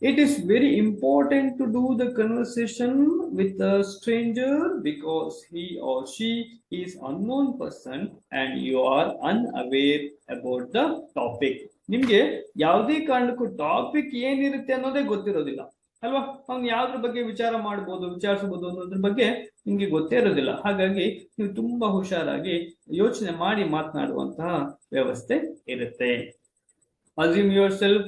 It is very important to do the conversation with a stranger because he or she is unknown person and you are unaware about the topic. ನಿಮ್ಗೆ ಯಾವುದೇ ಕಾರಣಕ್ಕೂ topic ಏನಿರುತ್ತೆ ಅನ್ನೋದೇ ಗೊತ್ತಿರೋದಿಲ್ಲ ಅಲ್ವಾ? ಅವ್ನು ಯಾವ್ದ್ರ ಬಗ್ಗೆ ವಿಚಾರಿಸಬಹುದು ಅನ್ನೋದ್ರ ಬಗ್ಗೆ ನಿಮ್ಗೆ ಗೊತ್ತೇ ಇರೋದಿಲ್ಲ. ಹಾಗಾಗಿ ನೀವು ತುಂಬಾ ಹುಷಾರಾಗಿ ಯೋಚನೆ ಮಾಡಿ ಮಾತನಾಡುವಂತಹ ವ್ಯವಸ್ಥೆ ಇರುತ್ತೆ. Assume yourself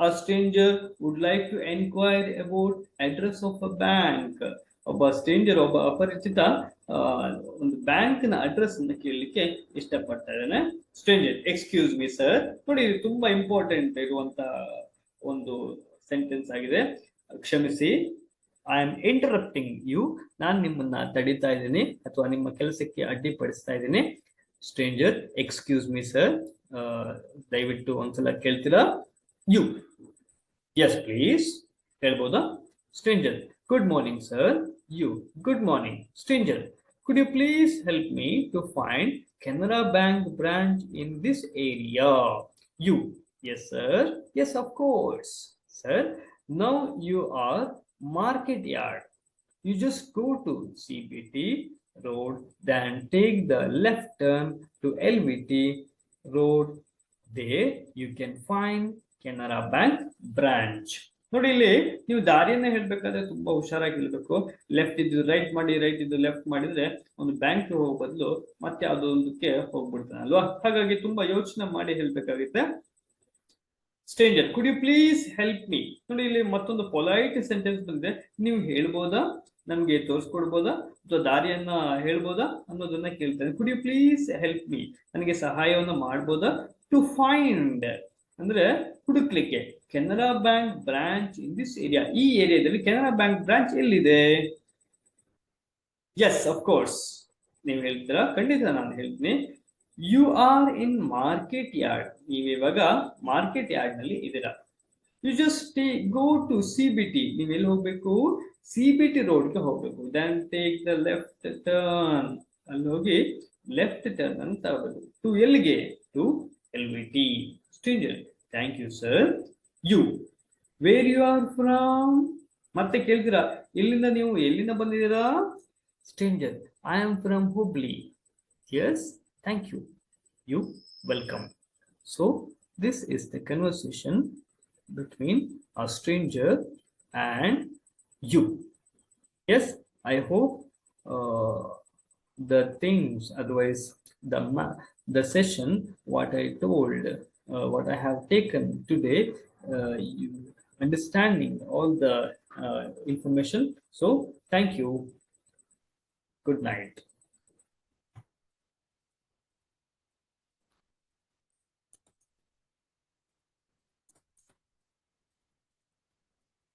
a stranger would like to inquire about address of a bank. ಒಬ್ಬ ಸ್ಟ್ರೇಂಜರ್, ಒಬ್ಬ ಅಪರಿಚಿತ ಒಂದು ಬ್ಯಾಂಕ್ ನ ಅಡ್ರೆಸ್ ಅನ್ನು ಕೇಳಲಿಕ್ಕೆ ಇಷ್ಟಪಡ್ತಾ ಇದ್ದಾನೆ. Stranger, excuse me sir. ನೋಡಿ, ಇದು ತುಂಬಾ ಇಂಪಾರ್ಟೆಂಟ್ ಇರುವಂತ ಒಂದು ಸೆಂಟೆನ್ಸ್ ಆಗಿದೆ. ಕ್ಷಮಿಸಿ, ಐ ಆಮ್ ಇಂಟರಪ್ಟಿಂಗ್ ಯು. ನಾನು ನಿಮ್ಮನ್ನ ತಡಿತಾ ಇದ್ದೀನಿ ಅಥವಾ ನಿಮ್ಮ ಕೆಲಸಕ್ಕೆ ಅಡ್ಡಿಪಡಿಸ್ತಾ ಇದ್ದೀನಿ. ಸ್ಟ್ರೇಂಜರ್, ಎಕ್ಸ್ಕ್ಯೂಸ್ ಮಿ ಸರ್, ದಯವಿಟ್ಟು ಒಂದ್ಸಲ ಕೇಳ್ತೀರಾ? ಯು, ಎಸ್ ಪ್ಲೀಸ್, ಹೇಳ್ಬೋದಾ? Stranger, good morning sir. You, good morning. Stranger, could you please help me to find Canara Bank branch in this area? You, yes sir, yes of course. Sir, now you are market yard. You just go to CBT road, then take the left turn to LVT road. There you can find Canara Bank branch. ನೋಡಿ ಇಲ್ಲಿ ನೀವು ದಾರಿಯನ್ನ ಹೇಳ್ಬೇಕಾದ್ರೆ ತುಂಬಾ ಹುಷಾರಾಗಿ ಹೇಳ್ಬೇಕು. Left ಇದ್ದು right ಮಾಡಿ, right ಇದ್ದು ಲೆಫ್ಟ್ ಮಾಡಿದ್ರೆ ಒಂದು ಬ್ಯಾಂಕ್ ಹೋಗೋ ಬದಲು ಮತ್ತೆ ಅದೊಂದಕ್ಕೆ ಹೋಗ್ಬಿಡ್ತಾನೆ ಅಲ್ವಾ. ಹಾಗಾಗಿ ತುಂಬಾ ಯೋಚನೆ ಮಾಡಿ ಹೇಳ್ಬೇಕಾಗುತ್ತೆ. Stranger, could you please help me. ನೋಡಿ ಇಲ್ಲಿ ಮತ್ತೊಂದು ಪೊಲೈಟ್ ಸೆಂಟೆನ್ಸ್ ಬಂದಿದೆ. ನೀವು ಹೇಳ್ಬೋದಾ, ನಮ್ಗೆ ತೋರಿಸ್ಕೊಡ್ಬೋದಾ ಅಥವಾ ದಾರಿಯನ್ನ ಹೇಳ್ಬೋದಾ ಅನ್ನೋದನ್ನ ಕೇಳ್ತಾನೆ. Could you please help me, ನನಗೆ ಸಹಾಯವನ್ನ ಮಾಡ್ಬೋದಾ. ಟು ಫೈಂಡ್ ಅಂದ್ರೆ ಹುಡುಕ್ಲಿಕ್ಕೆ. Canara bank branch in this area, ಈ ಏರಿಯಾದಲ್ಲಿ ಕೆನರಾ ಬ್ಯಾಂಕ್ ಬ್ರಾಂಚ್ ಎಲ್ಲಿದೆ. ಎಸ್ ಆಫ್ ಕೋರ್ಸ್, ನೀವು ಹೇಳ್ತೀರಾ, ಖಂಡಿತ ನಾನು ಹೇಳ್ತೀನಿ. You are in market yard, ನೀವು ಇವಾಗ ಮಾರ್ಕೆಟ್ ಯಾರ್ಡ್ ನಲ್ಲಿ ಇದ್ದೀರಾ. You just go to CBT, ನೀವು ಎಲ್ಲಿ ಹೋಗ್ಬೇಕು, CBT ರೋಡ್ಗೆ ಹೋಗ್ಬೇಕು. Then take the left turn, ಅಲ್ಲಿ ಹೋಗಿ ಲೆಫ್ಟ್ ಟರ್ನ್ ಅಂತ ತಗೋಬೇಕು. ಟು ಎಲ್ಲಿಗೆ, to LVT. Stranger, thank you sir. You, where you are from, ಮತ್ತೆ ಕೇಳ್ತೀರಾ ಇಲ್ಲಿಂದ ನೀವು ಎಲ್ಲಿಂದ ಬಂದಿದ್ದೀರಾ. Stranger, I am from Hubli. Yes, thank you. You welcome. So this is the conversation between a stranger and you. Yes, I hope the things, otherwise the session, what I told, what I have taken today, you understanding all the information. So thank you. Good night.